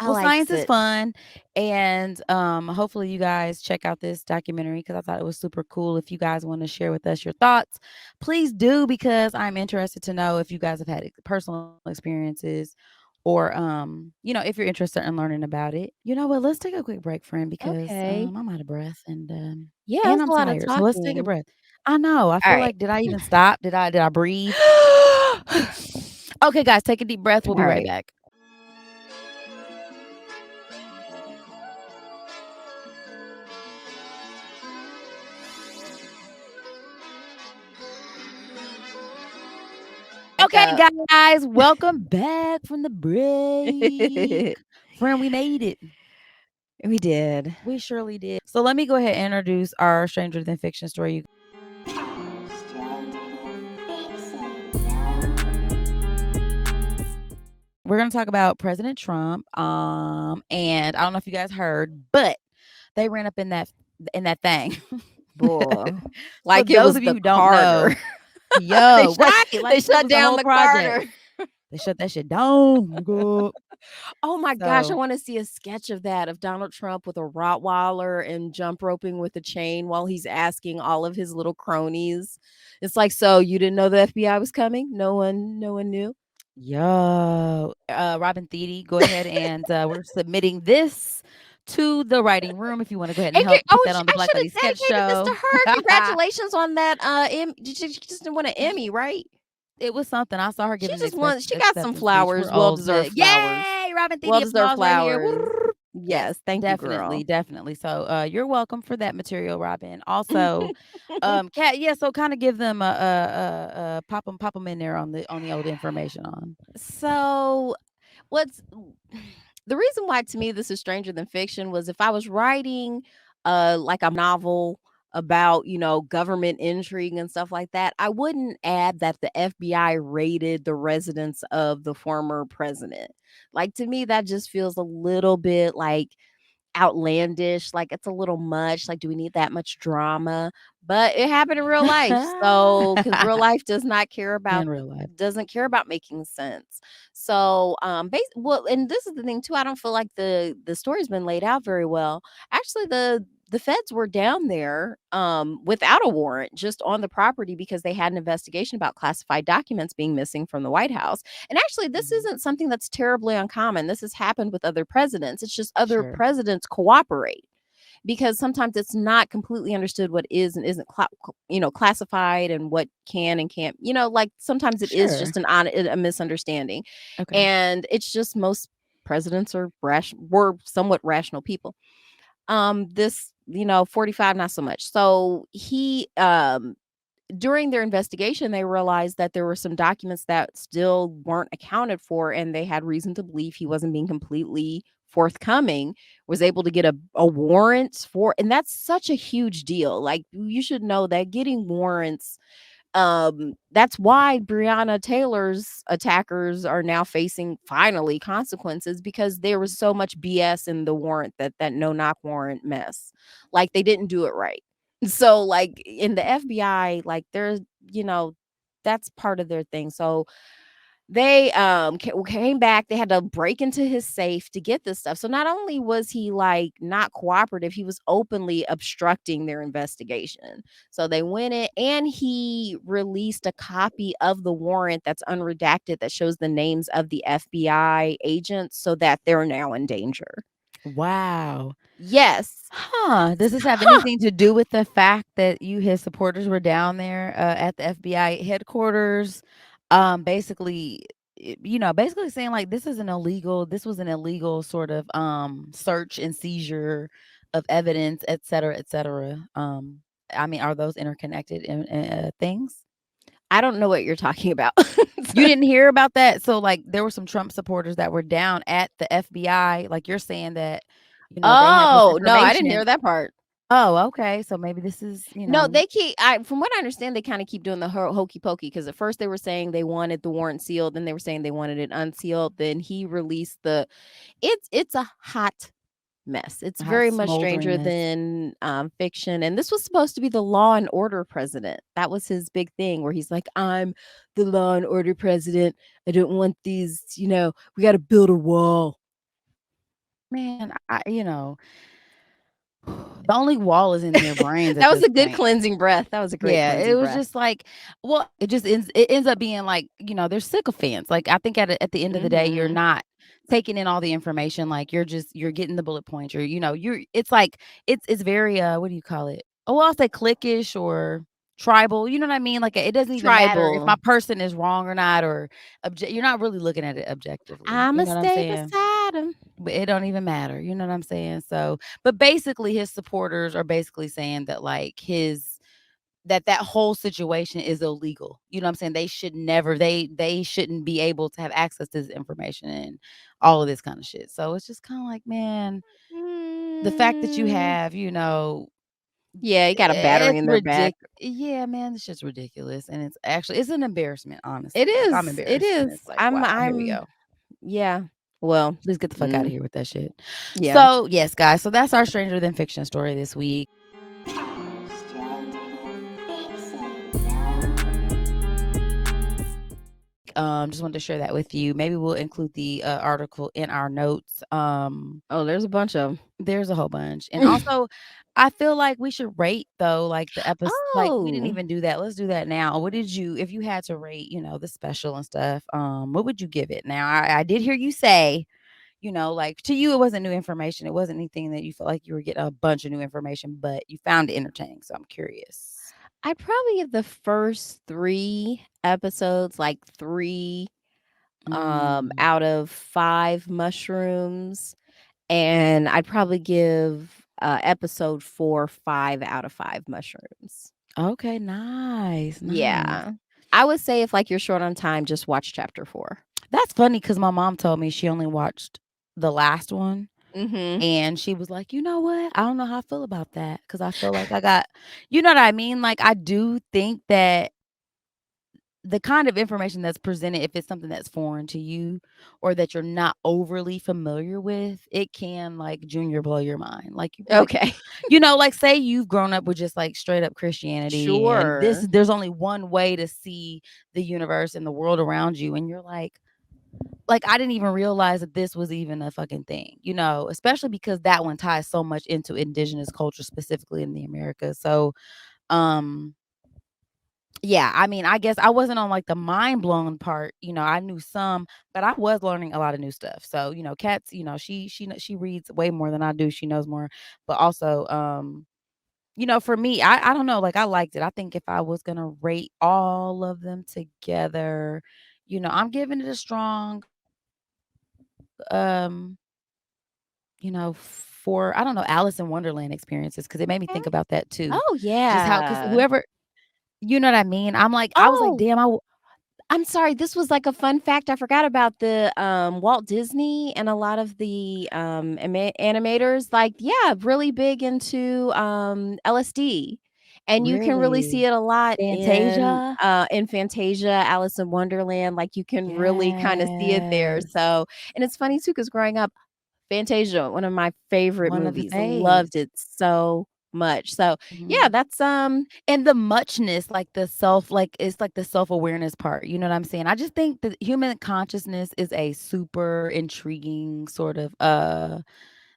Speaker 2: I
Speaker 3: Well, science
Speaker 2: likes
Speaker 3: is
Speaker 2: it.
Speaker 3: fun, and hopefully you guys check out this documentary because I thought it was super cool. If you guys want to share with us your thoughts, please do because I'm interested to know if you guys have had personal experiences, or if you're interested in learning about it. You know what? Let's take a quick break, friend, because
Speaker 2: Okay.
Speaker 3: I'm out of breath
Speaker 2: Yeah,
Speaker 3: and
Speaker 2: it's
Speaker 3: I'm
Speaker 2: a lot of
Speaker 3: tired. So let's take a
Speaker 2: talking.
Speaker 3: breath. I know. I feel
Speaker 2: Alright.
Speaker 3: like did I even stop? Did I breathe? Okay, guys, take a deep breath. We'll be right
Speaker 2: Alright.
Speaker 3: back.
Speaker 2: Back
Speaker 3: Okay,
Speaker 2: up.
Speaker 3: guys, welcome back from the break. Friend, we made it.
Speaker 2: We did.
Speaker 3: We surely did. So let me go ahead and introduce our Stranger Than Fiction story. We're going to talk about President Trump. And I don't know if you guys heard, but they ran up in that thing.
Speaker 2: Boy.
Speaker 3: For
Speaker 2: Like it
Speaker 3: those
Speaker 2: was
Speaker 3: of you
Speaker 2: the
Speaker 3: who don't know,
Speaker 2: Carter. They
Speaker 3: yo,
Speaker 2: shut
Speaker 3: right?
Speaker 2: they
Speaker 3: Like this
Speaker 2: shut
Speaker 3: was a
Speaker 2: down
Speaker 3: whole
Speaker 2: the
Speaker 3: project.
Speaker 2: Carter.
Speaker 3: They shut that shit down. Girl.
Speaker 2: Oh my gosh, I
Speaker 3: So,
Speaker 2: wanna see a sketch of that, of Donald Trump with a Rottweiler and jump roping with a chain while he's asking all of his little cronies. It's like, "So, you didn't know the FBI was coming? No one knew?"
Speaker 3: yo, Robin Thede, go ahead and we're submitting this to the writing room if you want to go ahead and
Speaker 2: And
Speaker 3: help put that on the
Speaker 2: I
Speaker 3: Black
Speaker 2: should
Speaker 3: Lady
Speaker 2: have
Speaker 3: Sketch
Speaker 2: dedicated this to
Speaker 3: Show.
Speaker 2: her. Congratulations on that, she just didn't win an
Speaker 3: Y-
Speaker 2: Emmy, right?
Speaker 3: it was something. I saw her
Speaker 2: She
Speaker 3: giving the
Speaker 2: just won she got some
Speaker 3: acceptance speech.
Speaker 2: flowers,
Speaker 3: We're old,
Speaker 2: well-deserved
Speaker 3: but
Speaker 2: flowers.
Speaker 3: yay, Robin Thede,
Speaker 2: Well-deserved
Speaker 3: applause right here.
Speaker 2: flowers.
Speaker 3: Woo! Yes,
Speaker 2: Yes, thank you,
Speaker 3: definitely,
Speaker 2: girl.
Speaker 3: definitely. So, you're welcome for that material, Robin. Also, Kat, yeah. So, kind of give them a pop them in there on the old information on.
Speaker 2: So, what's the reason why to me this is stranger than fiction was if I was writing like a novel about, government intrigue and stuff like that, I wouldn't add that the FBI raided the residence of the former president. Like to me that just feels a little bit like outlandish, like it's a little much, like do we need that much drama? But it happened in real life. So cuz real life
Speaker 3: In real life.
Speaker 2: doesn't care about making sense. So well, and this is the thing too, I don't feel like the story's been laid out very well. Actually the feds were down there without a warrant, just on the property because they had an investigation about classified documents being missing from the White House. And actually, this
Speaker 3: Mhm.
Speaker 2: isn't something that's terribly uncommon. This has happened with other presidents. It's just other
Speaker 3: Sure.
Speaker 2: presidents cooperate because sometimes it's not completely understood what is and isn't classified and what can and can't. Like sometimes it is
Speaker 3: Sure.
Speaker 2: just a misunderstanding,
Speaker 3: Okay.
Speaker 2: and it's just most presidents were somewhat rational people. This 45 not so much. So he during their investigation, they realized that there were some documents that still weren't accounted for, and they had reason to believe he wasn't being completely forthcoming, was able to get a warrant for, and that's such a huge deal. Like, you should know that getting warrants, that's why Breonna Taylor's attackers are now facing finally consequences because there was so much BS in the warrant, that no knock warrant mess. Like they didn't do it right. So like in the FBI, like there's, that's part of their thing. So they came back, they had to break into his safe to get this stuff. So not only was he like not cooperative, he was openly obstructing their investigation. So they went in and he released a copy of the warrant that's unredacted that shows the names of the FBI agents so that they're now in danger.
Speaker 3: Wow.
Speaker 2: Yes.
Speaker 3: Huh. Does this have
Speaker 2: Huh.
Speaker 3: anything to do with the fact that his supporters were down there at the FBI headquarters? Basically, basically saying like this was an illegal sort of search and seizure of evidence, et cetera, et cetera. I mean, are those interconnected things?
Speaker 2: I don't know what you're talking about.
Speaker 3: You didn't hear about that? So, like, there were some Trump supporters that were down at the FBI. Like, you're saying that, they have this
Speaker 2: Oh, no, I didn't hear
Speaker 3: information.
Speaker 2: that part.
Speaker 3: Oh, okay. So maybe this is,
Speaker 2: No, they keep I from what I understand, they kinda keep doing the hokey pokey because at first they were saying they wanted the warrant sealed, then they were saying they wanted it unsealed, then he released the it's a hot mess. It's
Speaker 3: a hot
Speaker 2: very much
Speaker 3: smoldering
Speaker 2: stranger
Speaker 3: mess.
Speaker 2: than, fiction, and this was supposed to be the law and order president. That was his big thing where he's like, "I'm the law and order president. I don't want these, we gotta build a wall."
Speaker 3: Man, the only wall is in their brains at
Speaker 2: That was
Speaker 3: this
Speaker 2: a good
Speaker 3: point.
Speaker 2: cleansing breath. That was a great
Speaker 3: Yeah, it
Speaker 2: cleansing
Speaker 3: was
Speaker 2: breath.
Speaker 3: just like, well, it ends up being like, they're sycophants. Like, I think at the end of the day, you're
Speaker 2: Mhm.
Speaker 3: not taking in all the information. Like, you're getting the bullet points. You're it's like it's very what do you call it? Oh, well, I'll say cliquish or tribal. You know what I mean? Like, it doesn't even matter if my
Speaker 2: Tribal.
Speaker 3: person is wrong or not, or you're not really looking at it objectively. You
Speaker 2: Imma
Speaker 3: know what I'm
Speaker 2: stay
Speaker 3: saying?
Speaker 2: beside him.
Speaker 3: But it don't even matter. You know what I'm saying? So, but basically, his supporters are basically saying that like that whole situation is illegal. You know what I'm saying? They should never they shouldn't be able to have access to this information and all of this kind of shit. So it's just kind of like, man, the fact that you
Speaker 2: Mm.
Speaker 3: have,
Speaker 2: Yeah, he got a battering
Speaker 3: it's
Speaker 2: in their back.
Speaker 3: Yeah, man, it's just ridiculous. And it's an embarrassment,
Speaker 2: It
Speaker 3: honestly. Like, I'm
Speaker 2: is, it
Speaker 3: embarrassed. And
Speaker 2: is.
Speaker 3: it's like,
Speaker 2: I'm
Speaker 3: wow, here we
Speaker 2: I'm
Speaker 3: go.
Speaker 2: yeah. Well,
Speaker 3: Please get the fuck out of
Speaker 2: mm,
Speaker 3: here with that shit.
Speaker 2: yeah.
Speaker 3: So, yes, guys. So that's our Stranger Than Fiction story this week. Just wanted to share that with you. Maybe we'll include the article in our notes.
Speaker 2: Oh, there's a bunch of
Speaker 3: There's a whole bunch. And
Speaker 2: 'em.
Speaker 3: also, I feel like we should rate though, like the episode. Like, we didn't
Speaker 2: Oh,
Speaker 3: even do that. Let's do that now. What did you, if you had to rate, the special and stuff, what would you give it? Now, I did hear you say, like, to you, it wasn't new information. It wasn't anything that you felt like you were getting a bunch of new information, but you found it entertaining. So I'm curious.
Speaker 2: I'd probably give the first 3 episodes, like, 3,
Speaker 3: Mm,
Speaker 2: out of 5 mushrooms, and I'd probably give, episode 4, 5 out of 5 mushrooms.
Speaker 3: okay, nice, nice.
Speaker 2: Yeah. I would say if, like, you're short on time, just watch chapter 4.
Speaker 3: That's funny because my mom told me she only watched the last one,
Speaker 2: Mhm.
Speaker 3: and she was like, "You know what? I don't know how I feel about that because I feel like I got." You know what I mean? Like, I do think that the kind of information that's presented, if it's something that's foreign to you or that you're not overly familiar with, it can, like, junior blow your mind. Like, you'd be like,
Speaker 2: Okay.
Speaker 3: like, say you've grown up with just, like, straight up Christianity, and
Speaker 2: Sure.
Speaker 3: there's only one way to see the universe and the world around you, and you're like, I didn't even realize that this was even a fucking thing, especially because that one ties so much into indigenous culture, specifically in the Americas. So, um, yeah, I mean, I guess I wasn't on like the mind blown part. I knew some, but I was learning a lot of new stuff. So, Kat's, she reads way more than I do. She knows more, but also, for me, I don't know, like, I liked it. I think if I was gonna rate all of them together, I'm giving it a strong um for I don't know, Alice in Wonderland experiences because it made me
Speaker 2: Yeah.
Speaker 3: think about that too.
Speaker 2: Oh,
Speaker 3: Just how, because
Speaker 2: yeah.
Speaker 3: whoever, you know what I mean? I was like,
Speaker 2: Oh,
Speaker 3: damn,
Speaker 2: I'm sorry, this was, like, a fun fact, I forgot about the, Walt Disney and a lot of the, animators, like, yeah, really big into, LSD, and you can really see
Speaker 3: really?
Speaker 2: it a lot
Speaker 3: Fantasia?
Speaker 2: in Fantasia, Alice in Wonderland, like, you can really kinda see it there,
Speaker 3: Yes.
Speaker 2: so and it's funny too because growing up, Fantasia, one of my favorite
Speaker 3: One of the
Speaker 2: movies,
Speaker 3: faves.
Speaker 2: loved it so much, so, yeah,
Speaker 3: Mhm.
Speaker 2: that's,
Speaker 3: And the muchness, like the self, like it's like the self-awareness part. You know what I'm saying? I just think that human consciousness is a super intriguing sort of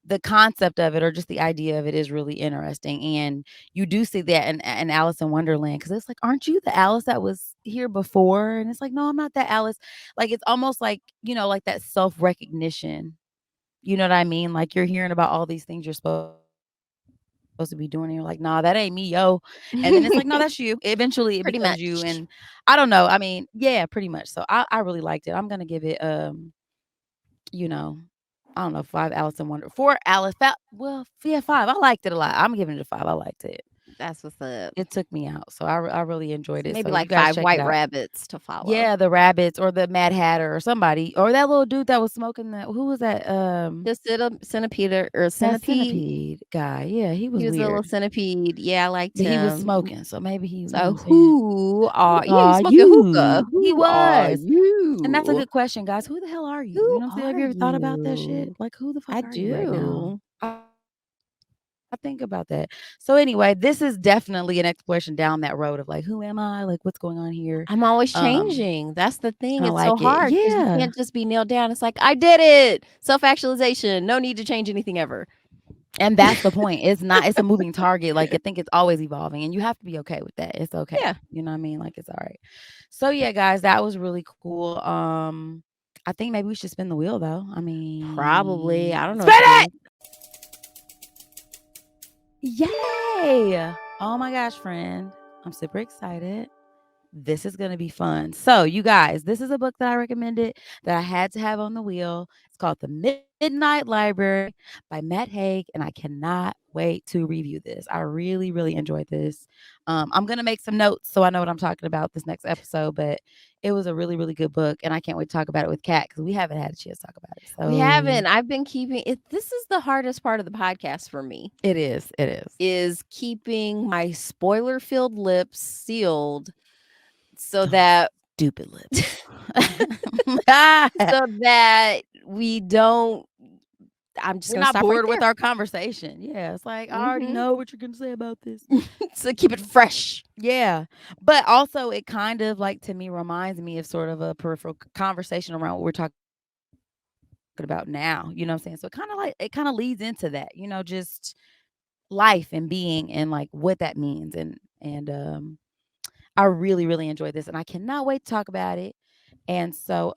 Speaker 3: the concept of it or just the idea of it is really interesting. And you do see that in Alice in Wonderland because it's like, aren't you the Alice that was here before? And it's like, no, I'm not that Alice. Like, it's almost like, like that self-recognition. You know what I mean? Like, you're hearing about all these things you're supposed to be doing, and you're like, "Nah, that ain't me, yo." And then it's like, "No, that's you." Eventually, it
Speaker 2: pretty
Speaker 3: becomes you,
Speaker 2: much.
Speaker 3: and I don't know. I mean, yeah, pretty much. So I really liked it. I'm gonna give it, you know, I don't know, 5 Alice in Wonder 4 Alice. Well, yeah, 5. I liked it a lot. I'm giving it a 5. I liked it.
Speaker 2: That's what's up.
Speaker 3: It took me out, so I really enjoyed it.
Speaker 2: Maybe
Speaker 3: So you
Speaker 2: like
Speaker 3: guys
Speaker 2: 5
Speaker 3: check it
Speaker 2: white
Speaker 3: out.
Speaker 2: rabbits to follow.
Speaker 3: Yeah, the rabbits or the Mad Hatter or somebody or that little dude that was smoking that. Who was that?
Speaker 2: The centipede or
Speaker 3: That
Speaker 2: centipede.
Speaker 3: centipede guy. Yeah, he was
Speaker 2: He was a little
Speaker 3: weird.
Speaker 2: centipede. Yeah, I liked
Speaker 3: But he was
Speaker 2: him.
Speaker 3: smoking, so maybe he, you know what
Speaker 2: So
Speaker 3: I'm saying?
Speaker 2: he was
Speaker 3: Are
Speaker 2: smoking hookah.
Speaker 3: you? He
Speaker 2: Who are
Speaker 3: was. And that's a
Speaker 2: you?
Speaker 3: good question, guys. Who the hell are you? You
Speaker 2: Who
Speaker 3: know what I'm saying? Have
Speaker 2: are
Speaker 3: you ever thought about that shit?
Speaker 2: you?
Speaker 3: Like, who the fuck
Speaker 2: I
Speaker 3: are you right now?
Speaker 2: do.
Speaker 3: I think about that. So anyway, this is definitely an exploration down that road of like, who am I? Like, what's going on here?
Speaker 2: I'm always
Speaker 3: Um,
Speaker 2: changing. That's the thing.
Speaker 3: I
Speaker 2: It's so
Speaker 3: like it.
Speaker 2: hard because you
Speaker 3: Yeah.
Speaker 2: can't just be nailed down. It's like, I did it. Self-actualization. No need to change anything ever.
Speaker 3: And that's the point. It's a moving target. Like I think it's always evolving and you have to be okay with that. It's okay.
Speaker 2: Yeah.
Speaker 3: You know what I mean? Like it's all right. So yeah, guys, that was really cool. I think maybe we should spin the wheel though. I mean,
Speaker 2: Probably. I don't know.
Speaker 3: spin
Speaker 2: What to
Speaker 3: it. Yay! Oh my gosh, friend. I'm super excited. This is going to be fun. So, you guys, this is a book that I recommended that I had to have on the wheel. It's called The Midnight Library by Matt Haig, and I cannot wait to review this. I really, really enjoyed this. I'm going to make some notes so I know what I'm talking about this next episode, but it was a really, really good book, and I can't wait to talk about it with Kat because we haven't had a chance to talk about it. So
Speaker 2: We haven't. I've been keeping it. This is the hardest part of the podcast for me.
Speaker 3: It is. It is.
Speaker 2: Is keeping my spoiler-filled lips sealed so that
Speaker 3: stupid lips.
Speaker 2: So that we don't. I'm just
Speaker 3: We're
Speaker 2: gonna
Speaker 3: not
Speaker 2: stop
Speaker 3: bored
Speaker 2: right
Speaker 3: with our conversation. Yeah, it's like I already know what you're gonna say about this.
Speaker 2: So keep it fresh.
Speaker 3: Yeah, but also it kind of like to me reminds me of sort of a peripheral conversation around what we're talking about now. You know what I'm saying? So it kind of leads into that. You know, just life and being and like what that means and I really, really enjoyed this and I cannot wait to talk about it. And so,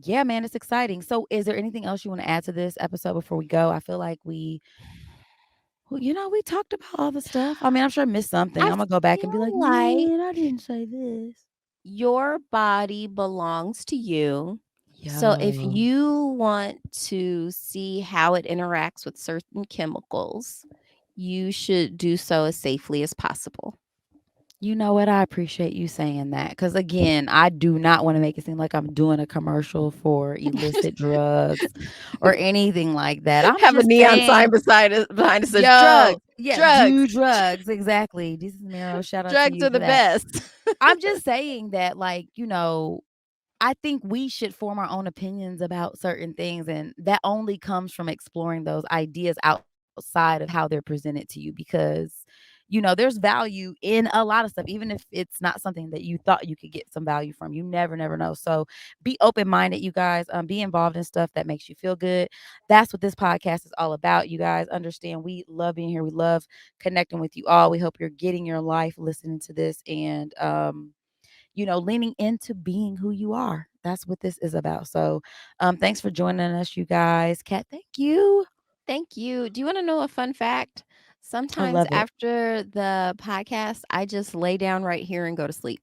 Speaker 3: yeah, man, it's exciting. So is there anything else you want to add to this episode before we go? I feel like we talked about all the stuff. I mean, I'm sure I missed something. I'm going to go back and be like, man, I didn't say this.
Speaker 2: Your body belongs to you. So if you want to see how it interacts with certain chemicals, you should do so as safely as possible.
Speaker 3: You know what? I appreciate you saying that because, again, I do not want to make it seem like I'm doing a commercial for illicit drugs or anything like that. I'm
Speaker 2: have
Speaker 3: just
Speaker 2: a neon
Speaker 3: saying,
Speaker 2: sign behind us says drugs.
Speaker 3: Yeah,
Speaker 2: drugs.
Speaker 3: do drugs. Exactly. This is Miro. Shout out
Speaker 2: drugs
Speaker 3: to you
Speaker 2: are the
Speaker 3: for that.
Speaker 2: best.
Speaker 3: I'm just saying that, like, you know, I think we should form our own opinions about certain things, and that only comes from exploring those ideas outside of how they're presented to you because, you know, there's value in a lot of stuff, even if it's not something that you thought you could get some value from. You never know. So be open-minded, you guys. Be involved in stuff that makes you feel good. That's what this podcast is all about, you guys. Understand we love being here. We love connecting with you all. We hope you're getting your life listening to this and you know, leaning into being who you are. That's what this is about. So thanks for joining us, you guys. Kat, thank you.
Speaker 2: Thank you. Do you want to know a fun fact? Sometimes after the podcast, I just lay down right here and go to sleep.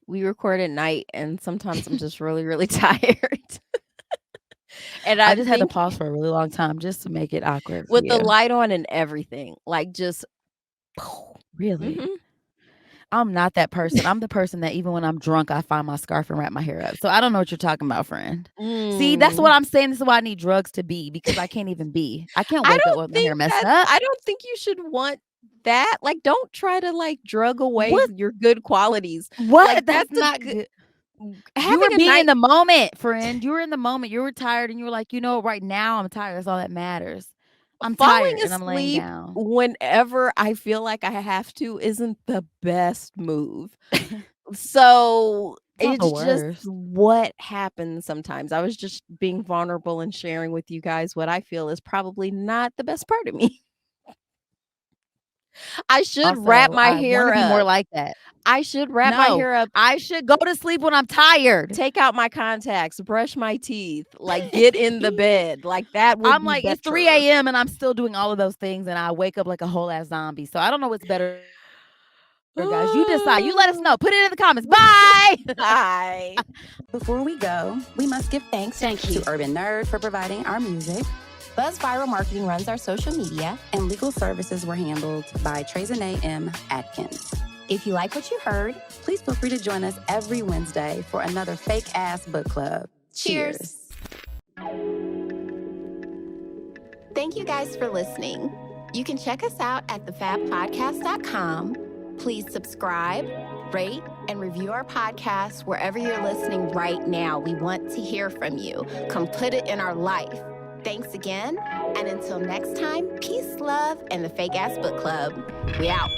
Speaker 2: We record at night, and sometimes I'm just really, really tired.
Speaker 3: And I just had to pause for a really long time just to make it awkward.
Speaker 2: With the light on and everything. Like just.
Speaker 3: Really? Mm-hmm. I'm not that person. I'm the person that even when I'm drunk, I find my scarf and wrap my hair up. So I don't know what you're talking about, friend. See, that's what I'm saying. This is why I need drugs to be because I can't even be. I can't wake up with my hair messed up.
Speaker 2: I don't think you should want that. Like, don't try to like drug away your good qualities.
Speaker 3: What?
Speaker 2: Like,
Speaker 3: that's not good.
Speaker 2: You were
Speaker 3: being in the moment, friend. You were in the moment. You were tired and you were like, you know, right now I'm tired. That's all that matters. I'm tired and I'm laying down.
Speaker 2: Whenever I feel like I have to isn't the best move. So it's just what happens sometimes. I was just being vulnerable and sharing with you guys what I feel is probably not the best part of me. I should wrap my hair up.
Speaker 3: Be more like that.
Speaker 2: I should wrap my hair up.
Speaker 3: I should go to sleep when I'm tired.
Speaker 2: Take out my contacts, brush my teeth, like get in the bed. Like that would be better.
Speaker 3: It's 3 a.m. and I'm still doing all of those things and I wake up like a whole ass zombie. So I don't know what's better. Guys, you decide. You let us know. Put it in the comments. Bye.
Speaker 2: Bye.
Speaker 1: Before we go, we must give thanks to Urban Nerd for providing our music.
Speaker 4: Buzz Viral Marketing runs our social media,
Speaker 1: and legal services were handled by Trezanae M. Atkins.
Speaker 4: If you like what you heard,
Speaker 1: Please feel free to join us every Wednesday for another fake-ass book club.
Speaker 4: cheers. Thank you guys for listening. You can check us out at thefabpodcast.com. Please subscribe, rate, and review our podcast wherever you're listening right now. We want to hear from you. Come put it in our life. Thanks again, and until next time, peace, love, and the Fake Ass Book Club. We out.